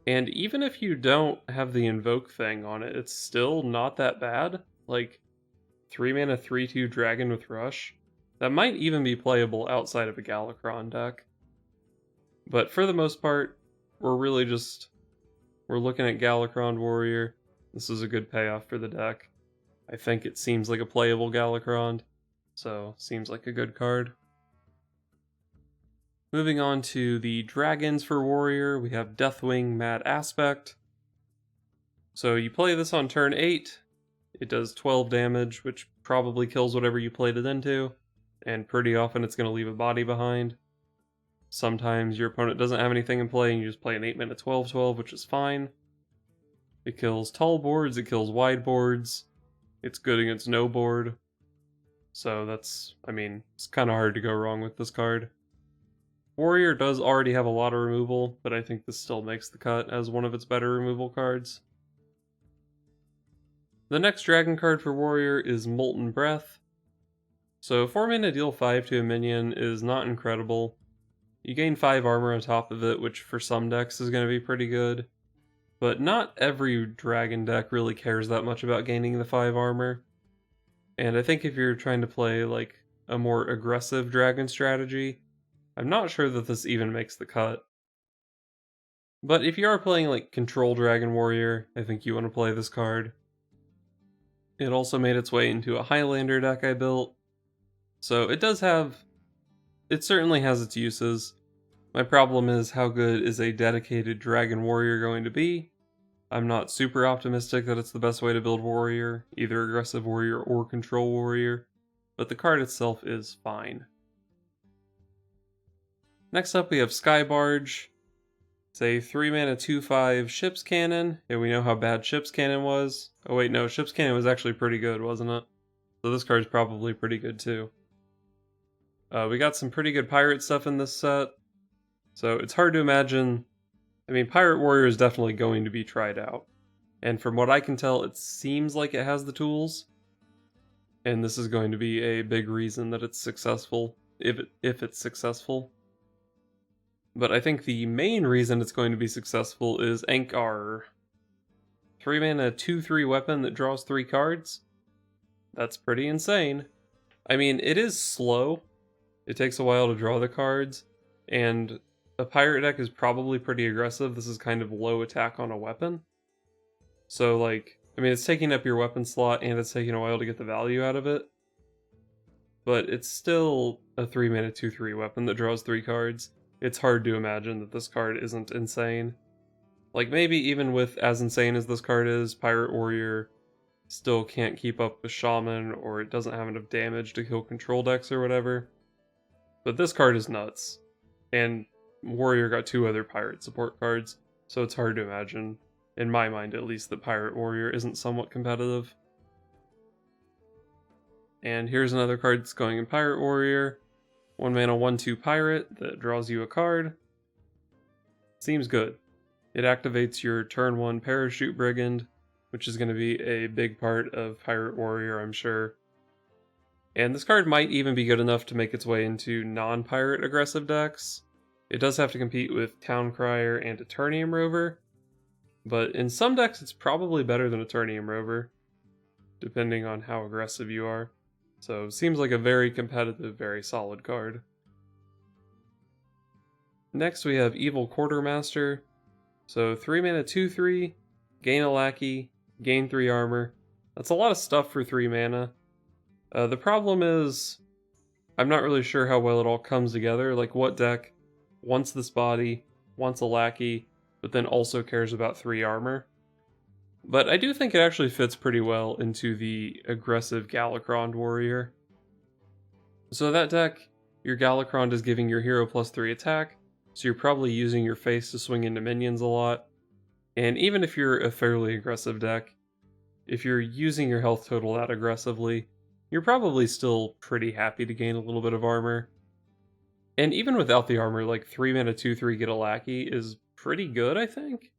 And even if you don't have the Invoke thing on it, it's still not that bad. Like 3 mana 3/2 Dragon with Rush. That might even be playable outside of a Galakron deck. But for the most part, we're looking at Galakron Warrior. This is a good payoff for the deck. I think it seems like a playable Galakron, so seems like a good card. Moving on to the dragons for Warrior, we have Deathwing Mad Aspect. So you play this on turn 8, it does 12 damage, which probably kills whatever you played it into, and pretty often it's going to leave a body behind. Sometimes your opponent doesn't have anything in play and you just play an 8 mana 12/12, which is fine. It kills tall boards, it kills wide boards, it's good against no board. So that's, I mean, it's kind of hard to go wrong with this card. Warrior does already have a lot of removal, but I think this still makes the cut as one of its better removal cards. The next dragon card for Warrior is Molten Breath. So 4 mana deal 5 to a minion is not incredible. You gain 5 armor on top of it, which for some decks is going to be pretty good. But not every dragon deck really cares that much about gaining the 5 armor. And I think if you're trying to play like a more aggressive dragon strategy, I'm not sure that this even makes the cut. But if you are playing like Control Dragon Warrior, I think you want to play this card. It also made its way into a Highlander deck I built. So it certainly has its uses. My problem is how good is a dedicated Dragon Warrior going to be? I'm not super optimistic that it's the best way to build Warrior, either Aggressive Warrior or Control Warrior, but the card itself is fine. Next up we have Sky Barge. It's a 3 mana 2/5 Ship's Cannon, and we know how bad Ship's Cannon was. Oh wait, no, Ship's Cannon was actually pretty good, wasn't it? So this card's probably pretty good too. We got some pretty good pirate stuff in this set, so it's hard to imagine. I mean, Pirate Warrior is definitely going to be tried out, and from what I can tell, it seems like it has the tools, and this is going to be a big reason that it's successful, if it's successful. But I think the main reason it's going to be successful is Ankar. 3 mana 2/3 weapon that draws 3 cards. That's pretty insane. I mean, it is slow. It takes a while to draw the cards, and a pirate deck is probably pretty aggressive. This is kind of low attack on a weapon. So like, I mean, it's taking up your weapon slot and it's taking a while to get the value out of it. But it's still a 3 mana 2/3 weapon that draws 3 cards. It's hard to imagine that this card isn't insane. Like, maybe even with as insane as this card is, Pirate Warrior still can't keep up with Shaman, or it doesn't have enough damage to kill control decks or whatever. But this card is nuts. And Warrior got 2 other pirate support cards, so it's hard to imagine, in my mind at least, that Pirate Warrior isn't somewhat competitive. And here's another card that's going in Pirate Warrior. 1 mana 1/2 pirate that draws you a card. Seems good. It activates your turn 1 Parachute Brigand, which is going to be a big part of Pirate Warrior, I'm sure. And this card might even be good enough to make its way into non-pirate aggressive decks. It does have to compete with Town Crier and Eternium Rover, but in some decks it's probably better than Eternium Rover, depending on how aggressive you are. So, seems like a very competitive, very solid card. Next we have Evil Quartermaster. So 3 mana 2/3, gain a lackey, gain 3 armor. That's a lot of stuff for 3 mana. The problem is, I'm not really sure how well it all comes together. Like, what deck wants this body, wants a lackey, but then also cares about 3 armor? But I do think it actually fits pretty well into the aggressive Galakron Warrior. So that deck, your Galakron is giving your hero +3 attack, so you're probably using your face to swing into minions a lot. And even if you're a fairly aggressive deck, if you're using your health total that aggressively, you're probably still pretty happy to gain a little bit of armor. And even without the armor, like 3 mana 2/3 get a lackey is pretty good, I think.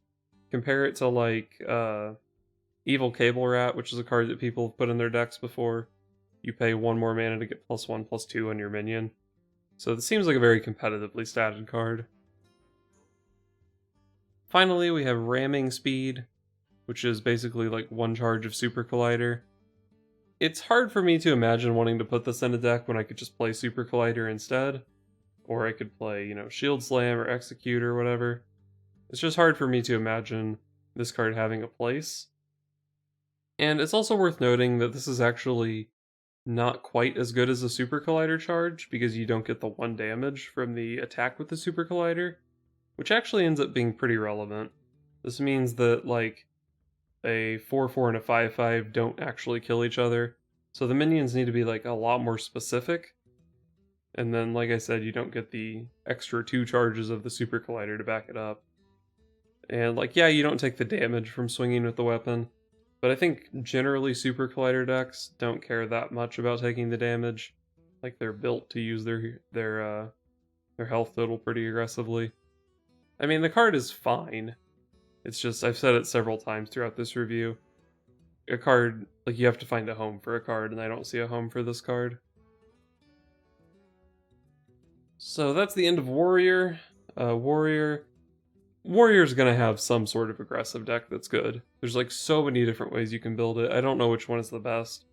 Compare it to like Evil Cable Rat, which is a card that people have put in their decks before. You pay 1 more mana to get +1/+2 on your minion. So this seems like a very competitively statted card. Finally, we have Ramming Speed, which is basically like 1 charge of Super Collider. It's hard for me to imagine wanting to put this in a deck when I could just play Super Collider instead. Or I could play, Shield Slam or Execute or whatever. It's just hard for me to imagine this card having a place. And it's also worth noting that this is actually not quite as good as a Super Collider charge, because you don't get the 1 damage from the attack with the Super Collider, which actually ends up being pretty relevant. This means that, like, a 4/4 and a 5/5 don't actually kill each other, so the minions need to be, like, a lot more specific. And then, like I said, you don't get the extra 2 charges of the Super Collider to back it up. And like, yeah, you don't take the damage from swinging with the weapon, but I think generally Super Collider decks don't care that much about taking the damage. Like they're built to use their health total pretty aggressively. I mean, the card is fine. It's just, I've said it several times throughout this review. A card, like you have to find a home for a card, and I don't see a home for this card. So that's the end of Warrior. Warrior's gonna have some sort of aggressive deck that's good. There's like so many different ways you can build it. I don't know which one is the best,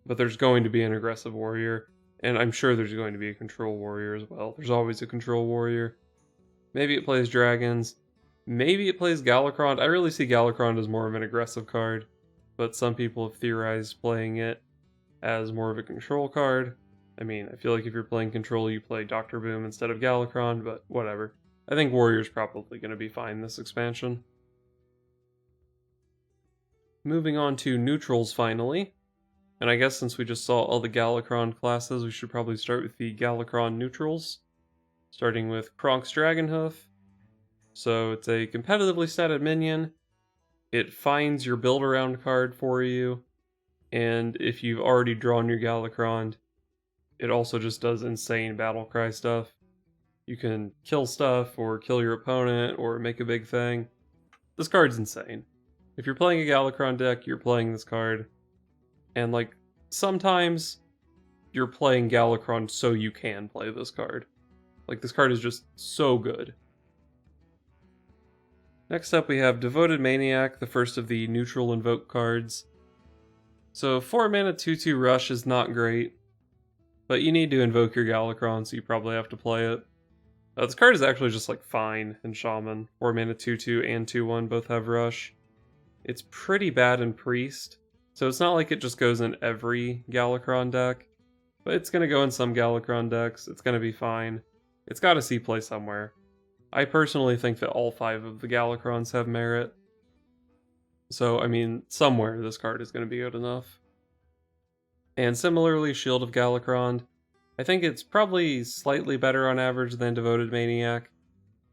but there's going to be an aggressive warrior, and I'm sure there's going to be a control warrior as well. There's always a control warrior. Maybe it plays dragons. Maybe it plays Galakron. I really see Galakron as more of an aggressive card, but some people have theorized playing it as more of a control card. I mean, I feel like if you're playing control, you play Dr. Boom instead of Galakron, but whatever. I think Warrior's probably going to be fine this expansion. Moving on to neutrals finally. And I guess since we just saw all the Galakron classes, we should probably start with the Galakron neutrals. Starting with Kronk's Dragonhoof. So it's a competitively statted minion. It finds your build around card for you. And if you've already drawn your Galakron, it also just does insane battlecry stuff. You can kill stuff, or kill your opponent, or make a big thing. This card's insane. If you're playing a Galakron deck, you're playing this card. And like, sometimes you're playing Galakron so you can play this card. Like, this card is just so good. Next up we have Devoted Maniac, the first of the neutral invoke cards. So 4 mana 2/2 rush is not great, but you need to invoke your Galakron, so you probably have to play it. This card is actually just like fine in Shaman. 4 mana 2/2 and 2/1 both have rush. It's pretty bad in Priest, so it's not like it just goes in every Galakron deck, but it's going to go in some Galakron decks. It's going to be fine. It's got to see play somewhere. I personally think that all 5 of the Galakrons have merit. So, I mean, somewhere this card is going to be good enough. And similarly, Shield of Galakron. I think it's probably slightly better on average than Devoted Maniac,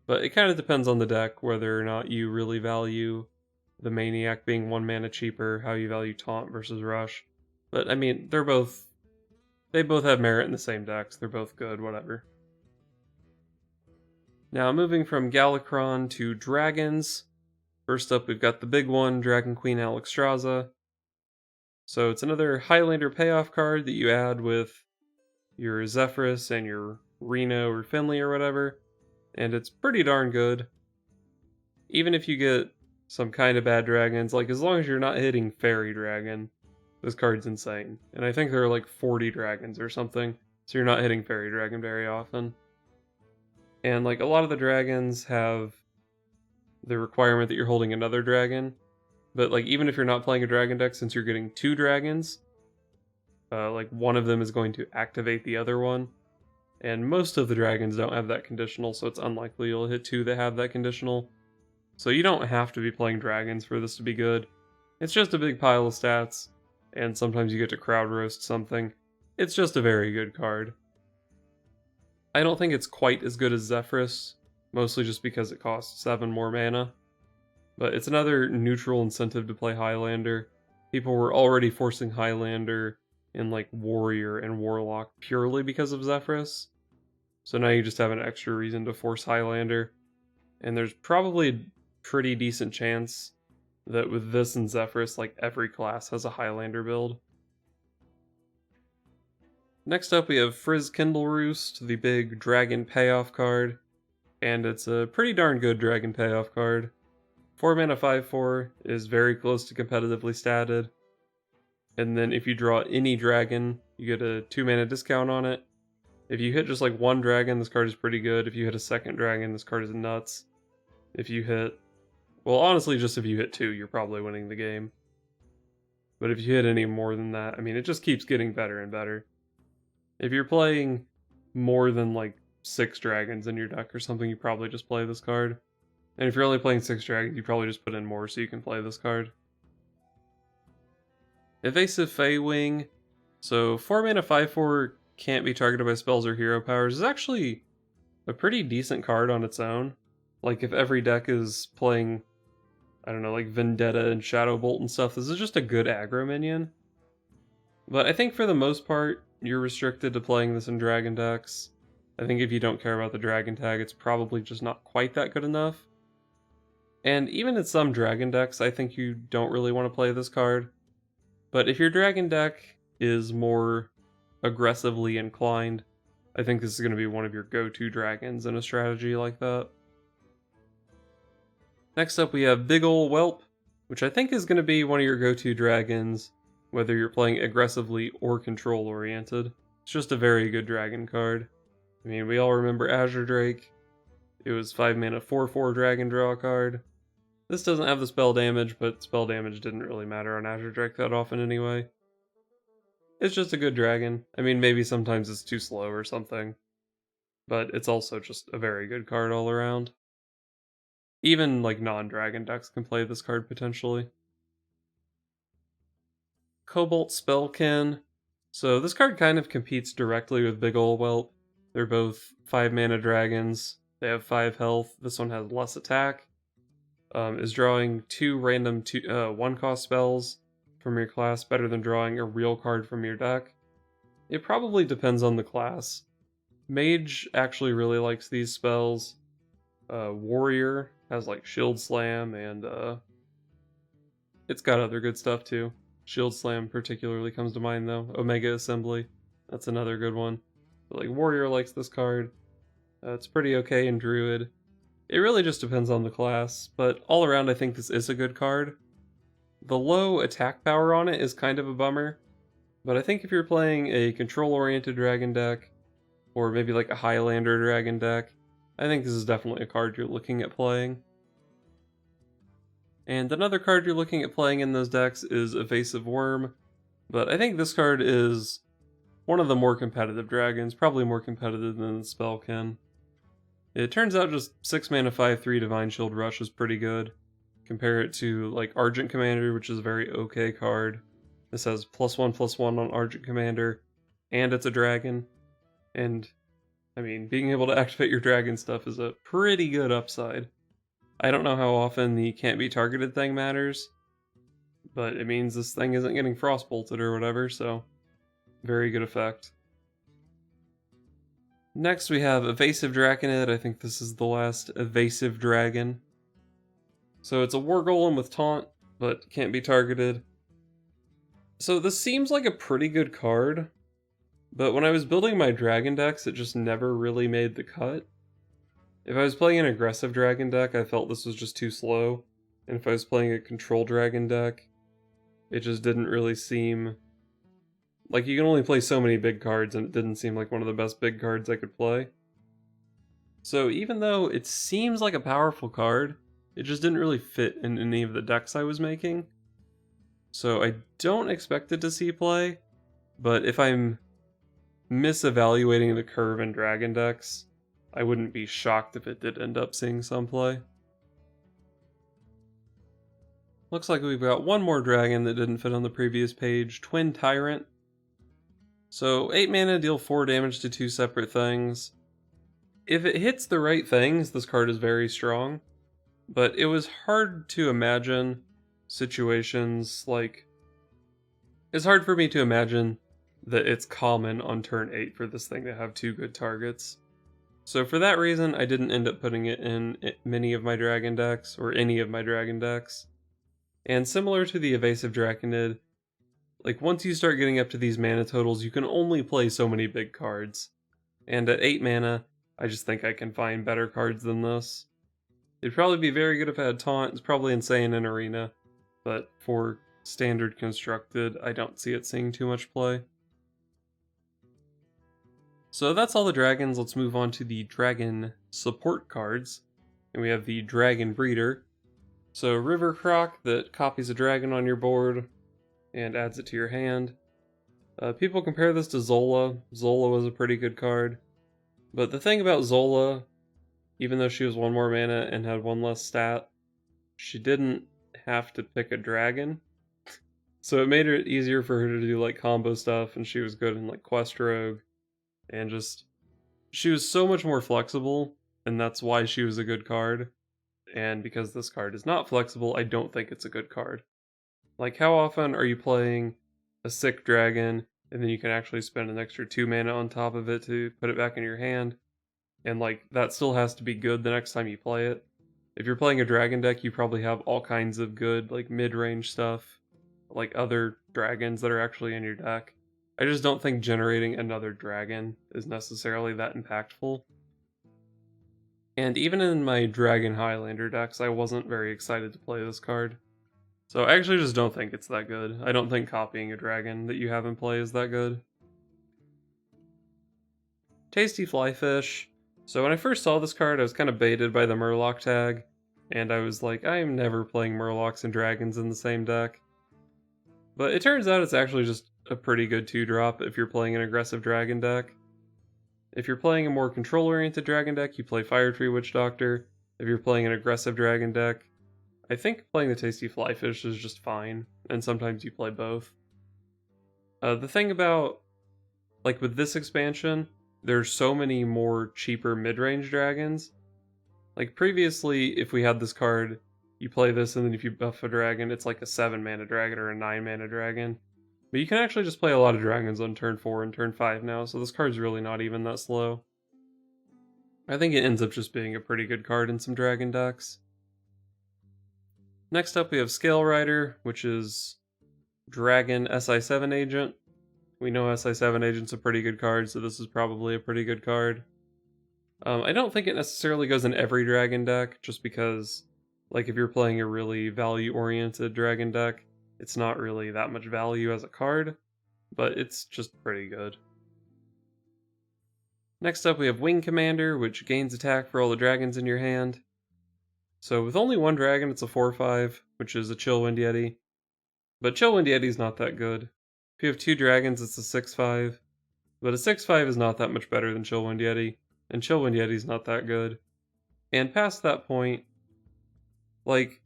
but it kind of depends on the deck whether or not you really value the Maniac being 1 mana cheaper, how you value Taunt versus Rush. But, I mean, they both have merit in the same decks. They're both good, whatever. Now, moving from Galakron to Dragons. First up, we've got the big one, Dragon Queen Alexstrasza. So it's another Highlander payoff card that you add with your Zephrys and your Reno or Finley or whatever, and it's pretty darn good. Even if you get some kind of bad dragons, like as long as you're not hitting Fairy Dragon, this card's insane. And I think there are like 40 dragons or something, so you're not hitting Fairy Dragon very often. And like a lot of the dragons have the requirement that you're holding another dragon, but like even if you're not playing a dragon deck, since you're getting 2 dragons, like one of them is going to activate the other one, and most of the dragons don't have that conditional, so it's unlikely you'll hit 2 that have that conditional. So you don't have to be playing dragons for this to be good. It's just a big pile of stats, and sometimes you get to crowd roast something. It's just a very good card. I don't think it's quite as good as Zephrys, mostly just because it costs 7 more mana. But it's another neutral incentive to play Highlander. People were already forcing Highlander in like Warrior and Warlock purely because of Zephrys. So now you just have an extra reason to force Highlander. And there's probably a pretty decent chance that with this and Zephrys, like every class has a Highlander build. Next up we have Frizz Kindle Roost, the big dragon payoff card. And it's a pretty darn good dragon payoff card. 4 mana 5/4 is very close to competitively statted. And then if you draw any dragon, you get a 2 mana discount on it. If you hit just like 1 dragon, this card is pretty good. If you hit a 2nd dragon, this card is nuts. If you hit, well honestly just if you hit 2, you're probably winning the game. But if you hit any more than that, I mean it just keeps getting better and better. If you're playing more than like 6 dragons in your deck or something, you probably just play this card. And if you're only playing 6 dragons, you probably just put in more so you can play this card. Evasive Feywing. So 4 mana 5/4 can't be targeted by spells or hero powers is actually a pretty decent card on its own. Like if every deck is playing, I don't know, like Vendetta and Shadow Bolt and stuff, this is just a good aggro minion. But I think for the most part, you're restricted to playing this in dragon decks. I think if you don't care about the dragon tag, it's probably just not quite that good enough. And even in some dragon decks, I think you don't really want to play this card. But if your dragon deck is more aggressively inclined, I think this is going to be one of your go-to dragons in a strategy like that. Next up we have Big Ol' Whelp, which I think is going to be one of your go-to dragons, whether you're playing aggressively or control-oriented. It's just a very good dragon card. I mean, we all remember Azure Drake. It was 5 mana 4/4 dragon draw card. This doesn't have the spell damage, but spell damage didn't really matter on Azure Drake that often anyway. It's just a good dragon. I mean, maybe sometimes it's too slow or something, but it's also just a very good card all around. Even like non-dragon decks can play this card potentially. Cobalt Spellkin. So this card kind of competes directly with Big Ol' Whelp. They're both 5 mana dragons. They have 5 health. This one has less attack. Is drawing 2 random 1-cost spells from your class better than drawing a real card from your deck? It probably depends on the class. Mage actually really likes these spells. Warrior has like Shield Slam and it's got other good stuff too. Shield Slam particularly comes to mind though. Omega Assembly, that's another good one. But like Warrior likes this card. It's pretty okay in Druid. It really just depends on the class, but all around I think this is a good card. The low attack power on it is kind of a bummer, but I think if you're playing a control-oriented dragon deck, or maybe like a Highlander dragon deck, I think this is definitely a card you're looking at playing. And another card you're looking at playing in those decks is Evasive Worm, but I think this card is one of the more competitive dragons, probably more competitive than the Spellkin. It turns out just 6 mana 5/3 Divine Shield Rush is pretty good. Compare it to like Argent Commander, which is a very okay card. This has +1/+1 on Argent Commander, and it's a dragon. And I mean, being able to activate your dragon stuff is a pretty good upside. I don't know how often the can't be targeted thing matters, but it means this thing isn't getting frostbolted or whatever, so very good effect. Next we have Evasive Draconid. I think this is the last Evasive Dragon. So it's a War Golem with Taunt, but can't be targeted. So this seems like a pretty good card, but when I was building my dragon decks, it just never really made the cut. If I was playing an aggressive dragon deck, I felt this was just too slow, and if I was playing a control dragon deck, it just didn't really seem... Like, you can only play so many big cards, and it didn't seem like one of the best big cards I could play. So even though it seems like a powerful card, it just didn't really fit in any of the decks I was making. So I don't expect it to see play, but if I'm misevaluating the curve in dragon decks, I wouldn't be shocked if it did end up seeing some play. Looks like we've got one more dragon that didn't fit on the previous page, Twin Tyrant. So 8 mana, deal 4 damage to 2 separate things. If it hits the right things, this card is very strong, but it was hard to imagine situations like... It's hard for me to imagine that it's common on turn 8 for this thing to have 2 good targets. So for that reason, I didn't end up putting it in many of my dragon decks, or any of my dragon decks. And similar to the Evasive Draconid, like once you start getting up to these mana totals, you can only play so many big cards. And at 8 mana, I just think I can find better cards than this. It'd probably be very good if I had Taunt, it's probably insane in Arena, but for standard constructed, I don't see it seeing too much play. So that's all the dragons. Let's move on to the dragon support cards. And we have the Dragon Breeder. So River Croc that copies a dragon on your board and adds it to your hand. People compare this to Zola. Zola was a pretty good card. But the thing about Zola, even though she was 1 more mana and had 1 less stat, she didn't have to pick a dragon. So it made it easier for her to do like combo stuff, and she was good in like Quest Rogue. And just, she was so much more flexible and that's why she was a good card. And because this card is not flexible, I don't think it's a good card. Like, how often are you playing a sick dragon, and then you can actually spend an extra 2 mana on top of it to put it back in your hand? And, like, that still has to be good the next time you play it. If you're playing a dragon deck, you probably have all kinds of good, like, mid-range stuff, like other dragons that are actually in your deck. I just don't think generating another dragon is necessarily that impactful. And even in my Dragon Highlander decks, I wasn't very excited to play this card. So I actually just don't think it's that good. I don't think copying a dragon that you have in play is that good. Tasty Flyfish. So when I first saw this card, I was kind of baited by the Murloc tag, and I was like, I am never playing Murlocs and dragons in the same deck. But it turns out it's actually just a pretty good 2-drop if you're playing an aggressive dragon deck. If you're playing a more control-oriented dragon deck, you play Fire Tree Witch Doctor. If you're playing an aggressive dragon deck, I think playing the Tasty Flyfish is just fine, and sometimes you play both. The thing about, like with this expansion, there's so many more cheaper mid-range dragons. Like previously, if we had this card, you play this and then if you buff a dragon, it's like a 7 mana dragon or a 9 mana dragon. But you can actually just play a lot of dragons on turn 4 and turn 5 now, so this card's really not even that slow. I think it ends up just being a pretty good card in some dragon decks. Next up we have Scale Rider, which is Dragon SI7 Agent. We know SI7 Agent's a pretty good card, so this is probably a pretty good card. I don't think it necessarily goes in every dragon deck, just because, like, if you're playing a really value-oriented dragon deck, it's not really that much value as a card, but it's just pretty good. Next up we have Wing Commander, which gains attack for all the dragons in your hand. So with only one dragon, it's a 4/5, which is a Chill Wind Yeti. But Chill Wind Yeti's not that good. If you have 2 dragons, it's a 6/5. But a 6/5 is not that much better than Chill Wind Yeti, and Chill Wind Yeti's not that good. And past that point, like,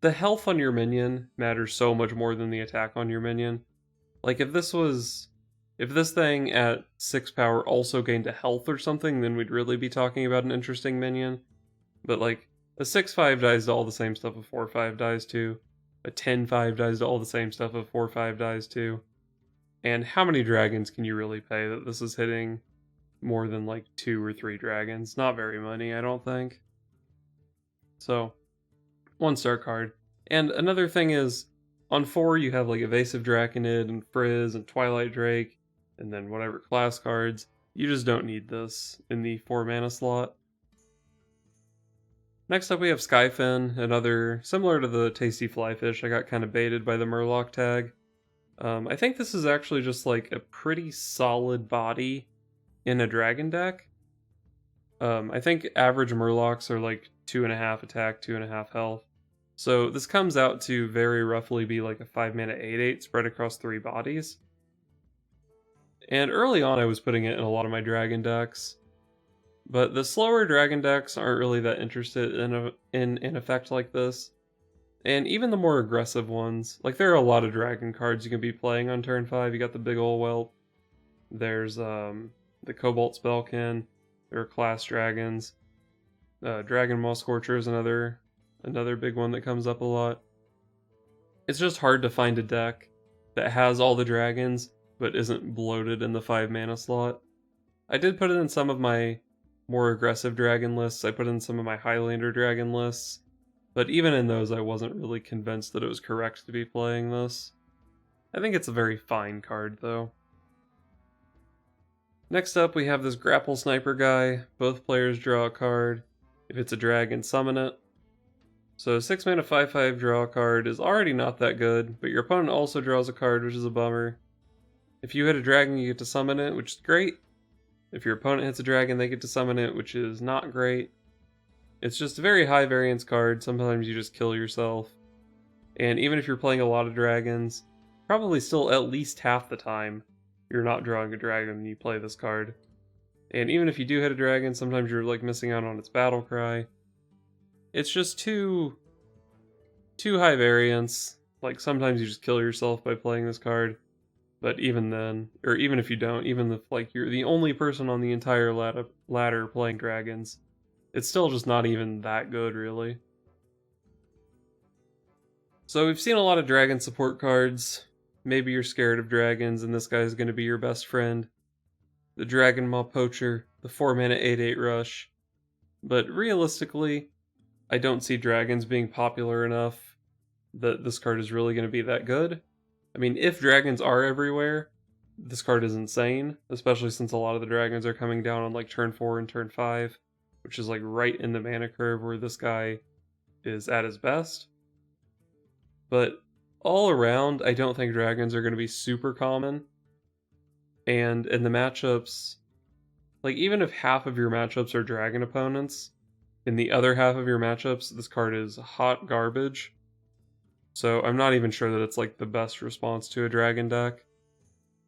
the health on your minion matters so much more than the attack on your minion. Like, if this thing at 6 power also gained a health or something, then we'd really be talking about an interesting minion. But, like, a 6/5 dies to all the same stuff a 4/5 dies to. A 10/5 dies to all the same stuff a 4/5 dies to. And how many dragons can you really pay that this is hitting more than like 2 or 3 dragons? Not very many, I don't think. So, 1-star card. And another thing is, on 4 you have like Evasive Draconid and Frizz and Twilight Drake, and then whatever class cards. You just don't need this in the 4 mana slot. Next up we have Skyfin, another, similar to the Tasty Flyfish, I got kind of baited by the Murloc tag. I think this is actually just like a pretty solid body in a dragon deck. I think average Murlocs are like 2.5 attack, 2.5 health. So this comes out to very roughly be like a 5 mana 8/8 spread across 3 bodies. And early on I was putting it in a lot of my dragon decks. But the slower dragon decks aren't really that interested in an effect like this. And even the more aggressive ones, like there are a lot of dragon cards you can be playing on turn 5. You got the big ol' whelp. There's the Cobalt Spellkin. There are class dragons. Dragon Maw Scorcher is another big one that comes up a lot. It's just hard to find a deck that has all the dragons but isn't bloated in the 5 mana slot. I did put it in some of my more aggressive dragon lists. I put in some of my Highlander dragon lists. But even in those, I wasn't really convinced that it was correct to be playing this. I think it's a very fine card, though. Next up, we have this Grapple Sniper guy. Both players draw a card. If it's a dragon, summon it. So 6 mana 5/5 draw a card is already not that good, but your opponent also draws a card, which is a bummer. If you hit a dragon, you get to summon it, which is great. If your opponent hits a dragon, they get to summon it, which is not great. It's just a very high variance card. Sometimes you just kill yourself. And even if you're playing a lot of dragons, probably still at least half the time you're not drawing a dragon when you play this card. And even if you do hit a dragon, sometimes you're like missing out on its battle cry. It's just too high variance. Like sometimes you just kill yourself by playing this card. But even then, or even if you don't, even if like you're the only person on the entire ladder playing dragons, it's still just not even that good, really. So we've seen a lot of dragon support cards. Maybe you're scared of dragons and this guy's going to be your best friend. The Dragon Maw Poacher, the 4-mana 8/8 rush. But realistically, I don't see dragons being popular enough that this card is really going to be that good. I mean, if dragons are everywhere, this card is insane, especially since a lot of the dragons are coming down on like turn 4 and turn 5, which is like right in the mana curve where this guy is at his best. But all around, I don't think dragons are going to be super common. And in the matchups, like even if half of your matchups are dragon opponents, in the other half of your matchups, this card is hot garbage. So I'm not even sure that it's like the best response to a dragon deck.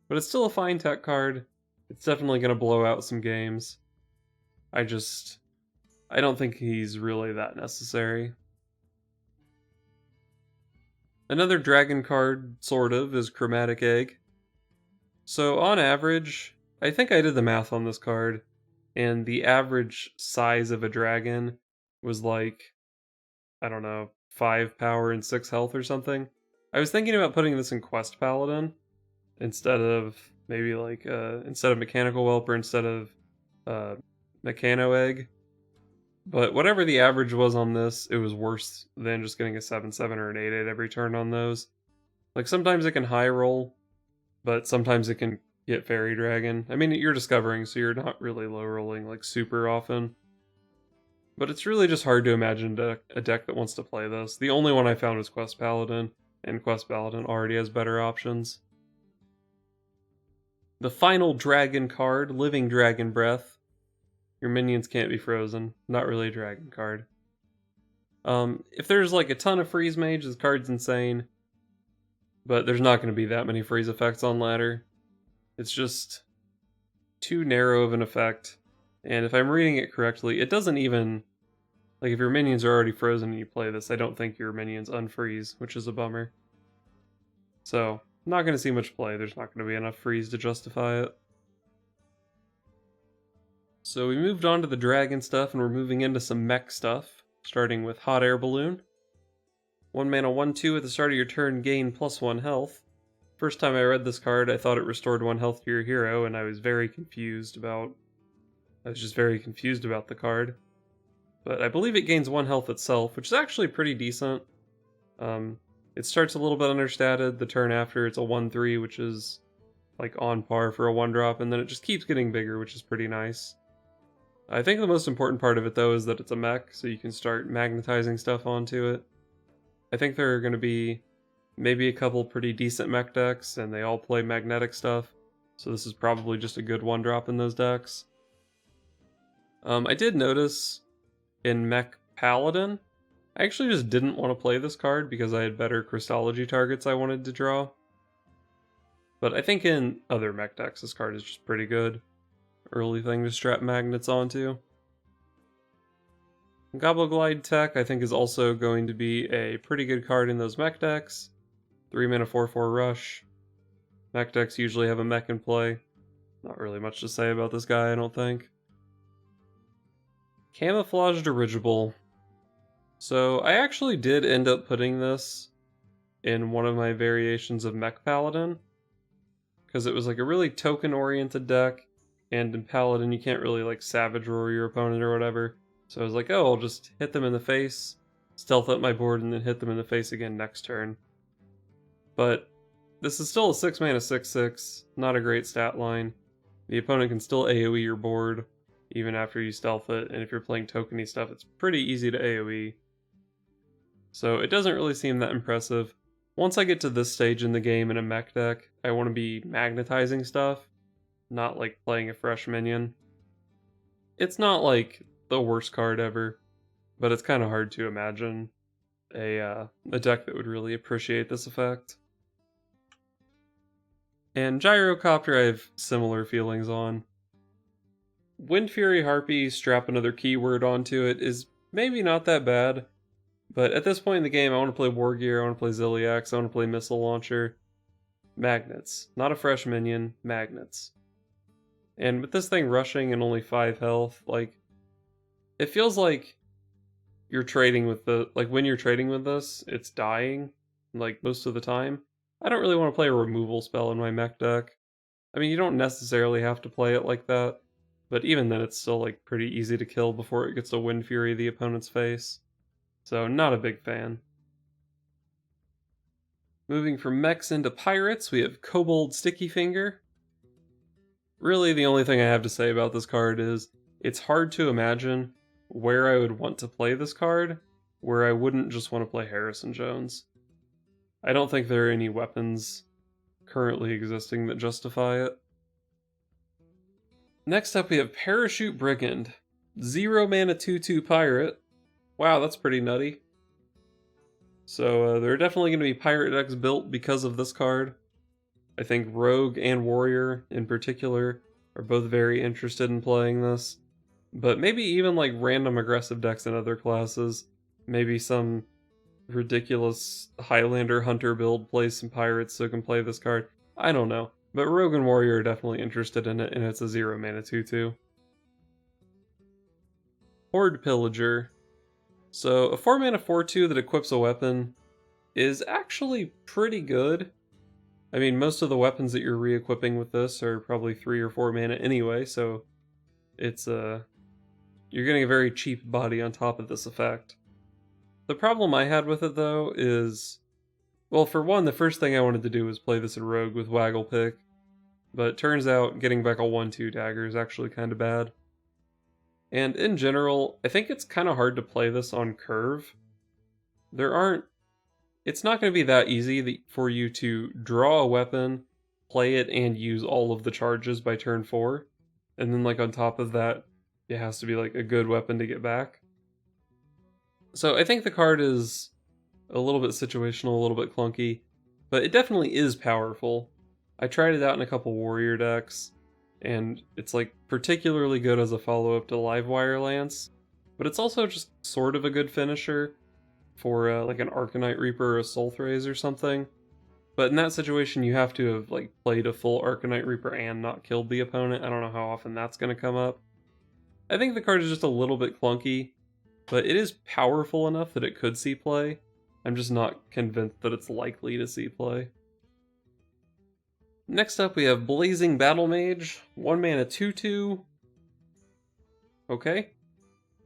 But it's still a fine tech card. It's definitely going to blow out some games. I don't think he's really that necessary. Another dragon card, sort of, is Chromatic Egg. So on average, I think I did the math on this card, and the average size of a dragon was like, I don't know, 5 power and 6 health or something. I was thinking about putting this in Quest Paladin instead of maybe like instead of Mechanical Whelp or instead of Mechano Egg. But whatever the average was on this, it was worse than just getting a 7/7 or an 8/8 every turn on those. Like sometimes it can high roll, but sometimes it can get Fairy Dragon. I mean, you're discovering, so you're not really low rolling like super often. But it's really just hard to imagine a deck that wants to play this. The only one I found was Quest Paladin, and Quest Paladin already has better options. The final dragon card, Living Dragon Breath. Your minions can't be frozen. Not really a dragon card. If there's like a ton of freeze mage, this card's insane. But there's not going to be that many freeze effects on ladder. It's just too narrow of an effect. And if I'm reading it correctly, it doesn't even... Like, if your minions are already frozen and you play this, I don't think your minions unfreeze, which is a bummer. So, not going to see much play. There's not going to be enough freeze to justify it. So we moved on to the dragon stuff, and we're moving into some mech stuff, starting with Hot Air Balloon. 1 mana 1/2 at the start of your turn, gain +1 health. First time I read this card, I thought it restored 1 health to your hero, and I was just very confused about the card. But I believe it gains 1 health itself, which is actually pretty decent. It starts a little bit understated. The turn after, it's a 1/3, which is like on par for a 1-drop, and then it just keeps getting bigger, which is pretty nice. I think the most important part of it, though, is that it's a mech, so you can start magnetizing stuff onto it. I think there are going to be maybe a couple pretty decent mech decks, and they all play magnetic stuff, so this is probably just a good 1-drop in those decks. I did notice in Mech Paladin, I actually just didn't want to play this card because I had better Crystology targets I wanted to draw. But I think in other mech decks, this card is just pretty good. Early thing to strap magnets onto. Gobbleglide Tech, I think, is also going to be a pretty good card in those mech decks. 3 mana 4/4 rush. Mech decks usually have a mech in play. Not really much to say about this guy, I don't think. Camouflage Dirigible. So I actually did end up putting this in one of my variations of Mech Paladin, because it was like a really token-oriented deck, and in Paladin you can't really like Savage Roar your opponent or whatever. So I was like, oh, I'll just hit them in the face, stealth up my board, and then hit them in the face again next turn. But this is still a 6 mana 6/6, not a great stat line. The opponent can still AoE your board, even after you stealth it, and if you're playing tokeny stuff, it's pretty easy to AoE. So it doesn't really seem that impressive. Once I get to this stage in the game in a mech deck, I want to be magnetizing stuff, not like playing a fresh minion. It's not like the worst card ever, but it's kind of hard to imagine a deck that would really appreciate this effect. And Gyrocopter I have similar feelings on. Wind Fury Harpy, strap another keyword onto it, is maybe not that bad, but at this point in the game I want to play War Gear, I want to play Ziliax, I want to play Missile Launcher. Magnets. Not a fresh minion, magnets. And with this thing rushing and only 5 health, like, it feels like you're trading with when you're trading with this, it's dying, like, most of the time. I don't really want to play a removal spell in my mech deck. I mean, you don't necessarily have to play it like that, but even then it's still, like, pretty easy to kill before it gets to Wind Fury the opponent's face. So, not a big fan. Moving from mechs into pirates, we have Kobold Sticky Finger. Really, the only thing I have to say about this card is, it's hard to imagine where I would want to play this card, where I wouldn't just want to play Harrison Jones. I don't think there are any weapons currently existing that justify it. Next up we have Parachute Brigand. 0 mana 2/2 pirate. Wow, that's pretty nutty. So there are definitely going to be pirate decks built because of this card. I think Rogue and Warrior in particular are both very interested in playing this. But maybe even like random aggressive decks in other classes. Maybe some ridiculous Highlander Hunter build plays some pirates so can play this card. I don't know. But Rogue and Warrior are definitely interested in it, and it's a 0 mana 2/2. Horde Pillager. So a 4 mana 4/2 that equips a weapon is actually pretty good. I mean, most of the weapons that you're re-equipping with this are probably 3 or 4 mana anyway, so it's you're getting a very cheap body on top of this effect. The problem I had with it though is, well, for one, the first thing I wanted to do was play this in Rogue with Waggle Pick, but it turns out getting back a 1/2 dagger is actually kind of bad. And in general, I think it's kind of hard to play this on curve. It's not going to be that easy for you to draw a weapon, play it, and use all of the charges by turn 4. And then like on top of that, it has to be like a good weapon to get back. So I think the card is a little bit situational, a little bit clunky, but it definitely is powerful. I tried it out in a couple Warrior decks, and it's like particularly good as a follow-up to Livewire Lance, but it's also just sort of a good finisher for like an Arcanite Reaper or a Soulthraze or something. But in that situation, you have to have like played a full Arcanite Reaper and not killed the opponent. I don't know how often that's going to come up. I think the card is just a little bit clunky, but it is powerful enough that it could see play. I'm just not convinced that it's likely to see play. Next up we have Blazing Battle Mage, 1 mana 2/2. Okay.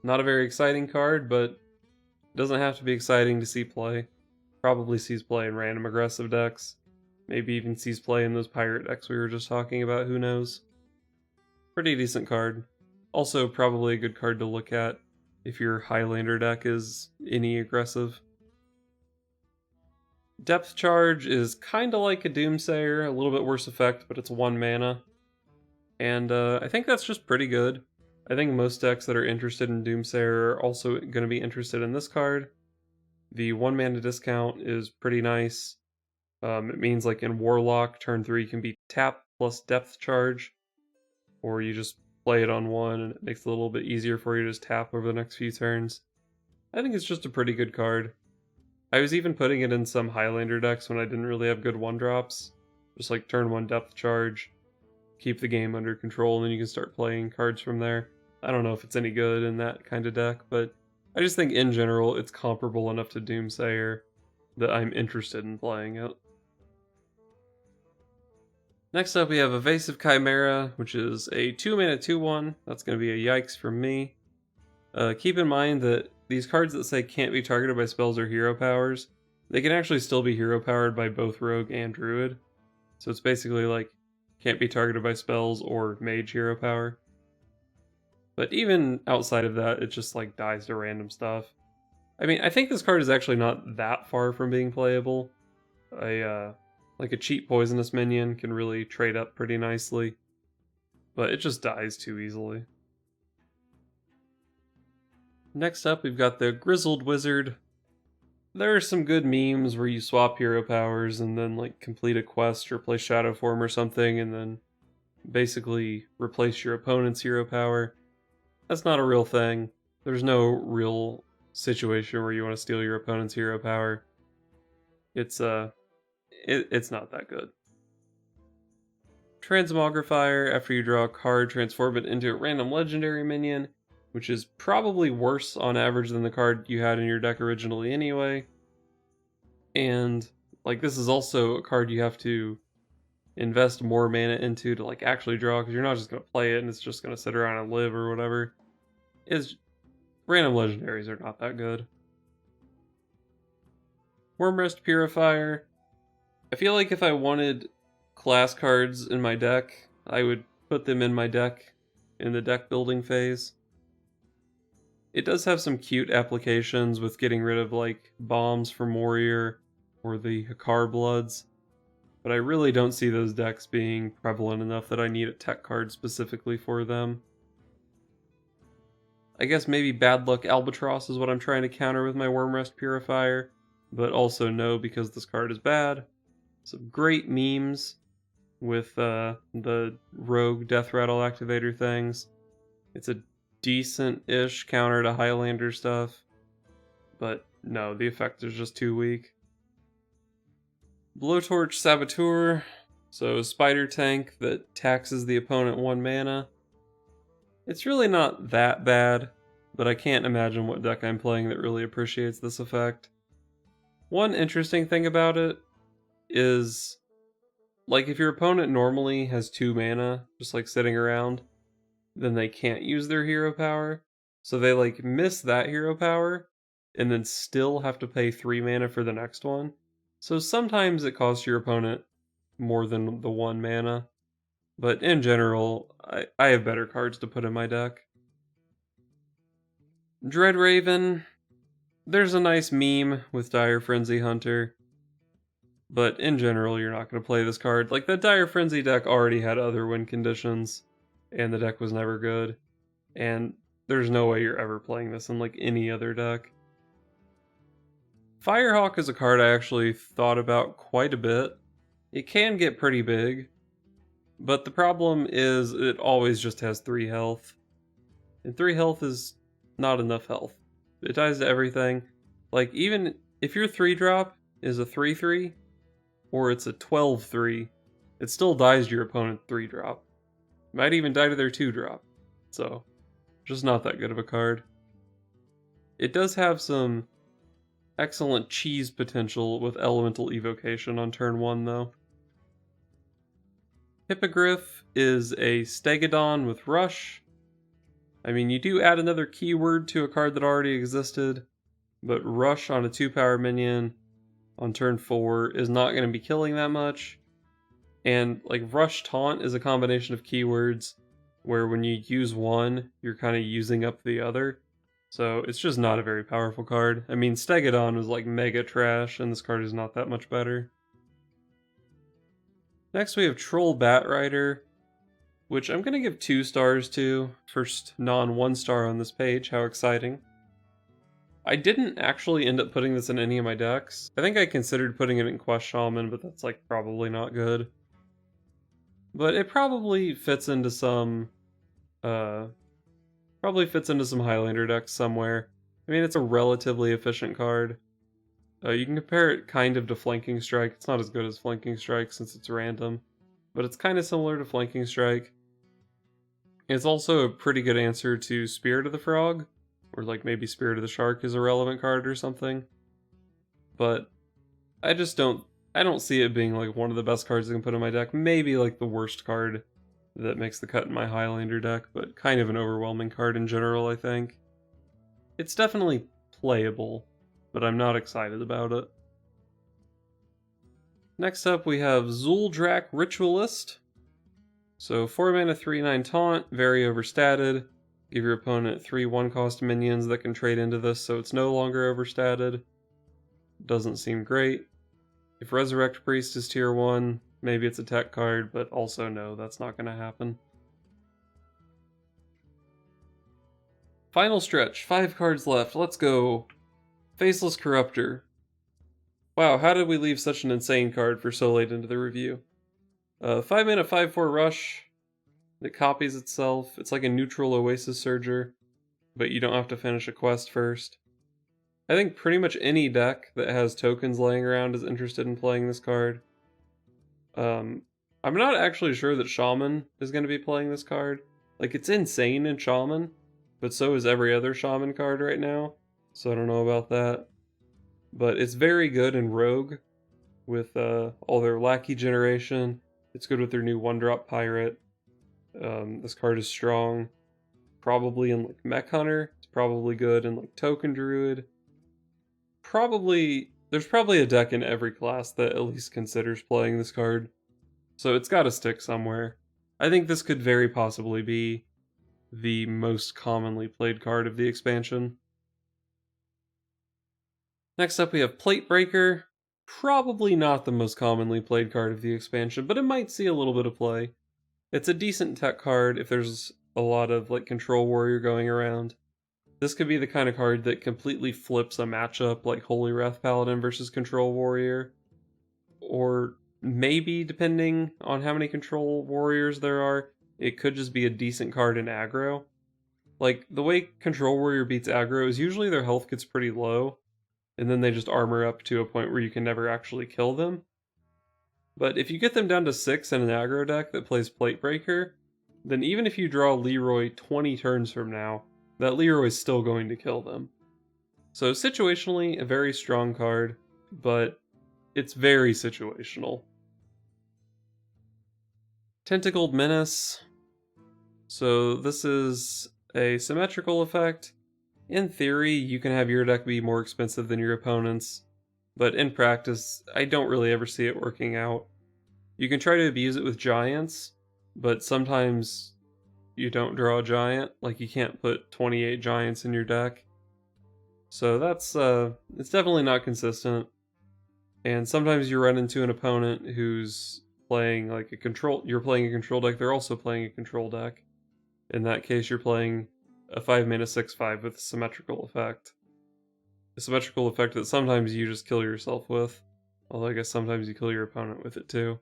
Not a very exciting card, but it doesn't have to be exciting to see play. Probably sees play in random aggressive decks. Maybe even sees play in those pirate decks we were just talking about, who knows. Pretty decent card. Also probably a good card to look at if your Highlander deck is any aggressive. Depth Charge is kinda like a Doomsayer, a little bit worse effect, but it's 1 mana. And I think that's just pretty good. I think most decks that are interested in Doomsayer are also going to be interested in this card. The 1 mana discount is pretty nice. It means like in Warlock, turn 3 can be tap plus Depth Charge, or you just play it on 1 and it makes it a little bit easier for you to just tap over the next few turns. I think it's just a pretty good card. I was even putting it in some Highlander decks when I didn't really have good 1-drops. Just like turn 1 Depth Charge, keep the game under control, and then you can start playing cards from there. I don't know if it's any good in that kind of deck, but I just think in general it's comparable enough to Doomsayer that I'm interested in playing it. Next up we have Evasive Chimera, which is a 2 mana 2/1. That's going to be a yikes from me. Keep in mind that these cards that say can't be targeted by spells or hero powers, they can actually still be hero powered by both Rogue and Druid. So it's basically like can't be targeted by spells or Mage hero power. But even outside of that, it just like dies to random stuff. I mean, I think this card is actually not that far from being playable. Like a cheap poisonous minion can really trade up pretty nicely, but it just dies too easily. Next up, we've got the Grizzled Wizard. There are some good memes where you swap hero powers and then like complete a quest or play Shadow Form or something and then basically replace your opponent's hero power. That's not a real thing. There's no real situation where you want to steal your opponent's hero power. It's not that good. Transmogrifier, after you draw a card, transform it into a random legendary minion. which is probably worse on average than the card you had in your deck originally anyway. And like this is also a card you have to invest more mana into to like actually draw, because you're not just going to play it and it's just going to sit around and live or whatever. Random legendaries are not that good. Wormrest Purifier. I feel like if I wanted class cards in my deck, I would put them in my deck in the deck building phase. It does have some cute applications with getting rid of like bombs from Warrior or the Hakar Bloods, but I really don't see those decks being prevalent enough that I need a tech card specifically for them. I guess maybe Bad Luck Albatross is what I'm trying to counter with my Wormrest Purifier, but also no, because this card is bad. Some great memes with the rogue death rattle activator things. It's a decent-ish counter to Highlander stuff, but no, the effect is just too weak. Blowtorch Saboteur, so spider tank that taxes the opponent 1 mana. It's really not that bad, but I can't imagine what deck I'm playing that really appreciates this effect. One interesting thing about it is, like, if your opponent normally has 2 mana just like sitting around, then they can't use their hero power. So they like miss that hero power and then still have to pay 3 mana for the next one. So sometimes it costs your opponent more than the 1 mana. But in general, I have better cards to put in my deck. Dread Raven. There's a nice meme with Dire Frenzy Hunter. But in general, you're not going to play this card. Like, the Dire Frenzy deck already had other win conditions, and the deck was never good. And there's no way you're ever playing this in, like, any other deck. Firehawk is a card I actually thought about quite a bit. It can get pretty big, but the problem is it always just has 3 health. And 3 health is not enough health. It dies to everything. Like, even if your 3-drop is a 3/3, or it's a 12/3, it still dies to your opponent 3-drop. Might even die to their 2-drop. So, just not that good of a card. It does have some excellent cheese potential with Elemental Evocation on turn 1, though. Hippogriff is a Stegodon with Rush. I mean, you do add another keyword to a card that already existed, but Rush on a 2-power minion on turn 4 is not going to be killing that much. And like Rush Taunt is a combination of keywords where when you use one, you're kind of using up the other. So it's just not a very powerful card. I mean, Stegodon was like mega trash, and this card is not that much better. Next we have Troll Batrider, which I'm going to give 2 stars to. First non-1 star on this page, how exciting. I didn't actually end up putting this in any of my decks. I think I considered putting it in Quest Shaman, but that's like probably not good. But it probably fits into some Highlander decks somewhere. I mean, it's a relatively efficient card. You can compare it kind of to Flanking Strike. It's not as good as Flanking Strike since it's random, but it's kind of similar to Flanking Strike. It's also a pretty good answer to Spirit of the Frog, or like maybe Spirit of the Shark is a relevant card or something. But I don't see it being like one of the best cards I can put in my deck. Maybe like the worst card that makes the cut in my Highlander deck, but kind of an overwhelming card in general, I think. It's definitely playable, but I'm not excited about it. Next up we have Zuldrak Ritualist. So 4 mana 3/9 taunt, very overstated. Give your opponent 3 1-cost minions that can trade into this, so it's no longer overstated. Doesn't seem great. If Resurrect Priest is tier 1, maybe it's a tech card, but also no, that's not going to happen. Final stretch, 5 cards left, let's go. Faceless Corruptor. Wow, how did we leave such an insane card for so late into the review? 5 mana 5/4 Rush. It copies itself. It's like a neutral Oasis Surger, but you don't have to finish a quest first. I think pretty much any deck that has tokens laying around is interested in playing this card. I'm not actually sure that Shaman is going to be playing this card. Like, it's insane in Shaman, but so is every other Shaman card right now, so I don't know about that. But it's very good in Rogue with all their Lackey generation. It's good with their new 1-drop Pirate. This card is strong. Probably in like Mech Hunter. It's probably good in like Token Druid. There's probably a deck in every class that at least considers playing this card. So it's gotta stick somewhere. I think this could very possibly be the most commonly played card of the expansion. Next up we have Plate Breaker. Probably not the most commonly played card of the expansion, but it might see a little bit of play. It's a decent tech card if there's a lot of like Control Warrior going around. This could be the kind of card that completely flips a matchup like Holy Wrath Paladin versus Control Warrior. Or maybe, depending on how many Control Warriors there are, it could just be a decent card in aggro. Like, the way Control Warrior beats aggro is usually their health gets pretty low, and then they just armor up to a point where you can never actually kill them. But if you get them down to 6 in an aggro deck that plays Plate Breaker, then even if you draw Leroy 20 turns from now, that Leroy is still going to kill them. So situationally, a very strong card, but it's very situational. Tentacled Menace. So this is a symmetrical effect. In theory, you can have your deck be more expensive than your opponent's, but in practice, I don't really ever see it working out. You can try to abuse it with giants, but sometimes you don't draw a giant, like you can't put 28 giants in your deck. So that's, it's definitely not consistent. And sometimes you run into an opponent who's playing like you're playing a control deck, they're also playing a control deck. In that case, you're playing a 5-mana 6/5 with a symmetrical effect. A symmetrical effect that sometimes you just kill yourself with, although I guess sometimes you kill your opponent with it too.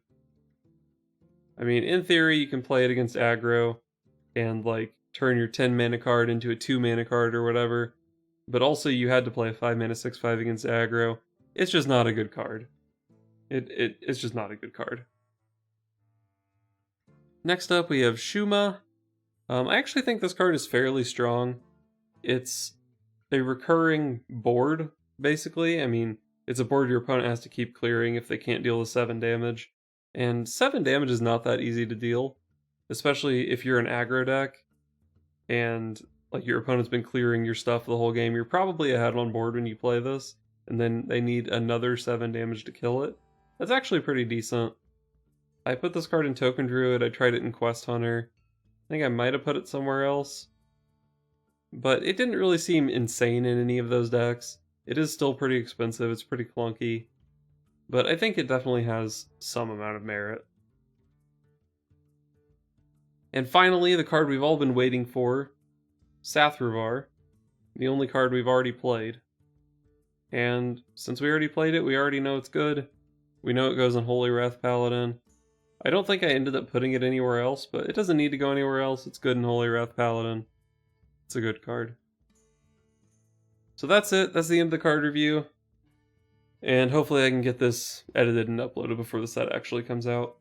I mean, in theory, you can play it against aggro, and like turn your 10-mana card into a 2-mana card or whatever, but also you had to play a 5-mana 6/5 against aggro. It's just not a good card. It's just not a good card. Next up we have Shuma. I actually think this card is fairly strong. It's a recurring board, basically. I mean, it's a board your opponent has to keep clearing if they can't deal the 7 damage. And 7 damage is not that easy to deal, especially if you're an aggro deck and like your opponent's been clearing your stuff the whole game. You're probably ahead on board when you play this, and then they need another 7 damage to kill it. That's actually pretty decent. I put this card in Token Druid, I tried it in Quest Hunter. I think I might have put it somewhere else. But it didn't really seem insane in any of those decks. It is still pretty expensive, it's pretty clunky. But I think it definitely has some amount of merit. And finally, the card we've all been waiting for, Sathravar, the only card we've already played. And since we already played it, we already know it's good. We know it goes in Holy Wrath Paladin. I don't think I ended up putting it anywhere else, but it doesn't need to go anywhere else. It's good in Holy Wrath Paladin. It's a good card. So that's it. That's the end of the card review. And hopefully I can get this edited and uploaded before the set actually comes out.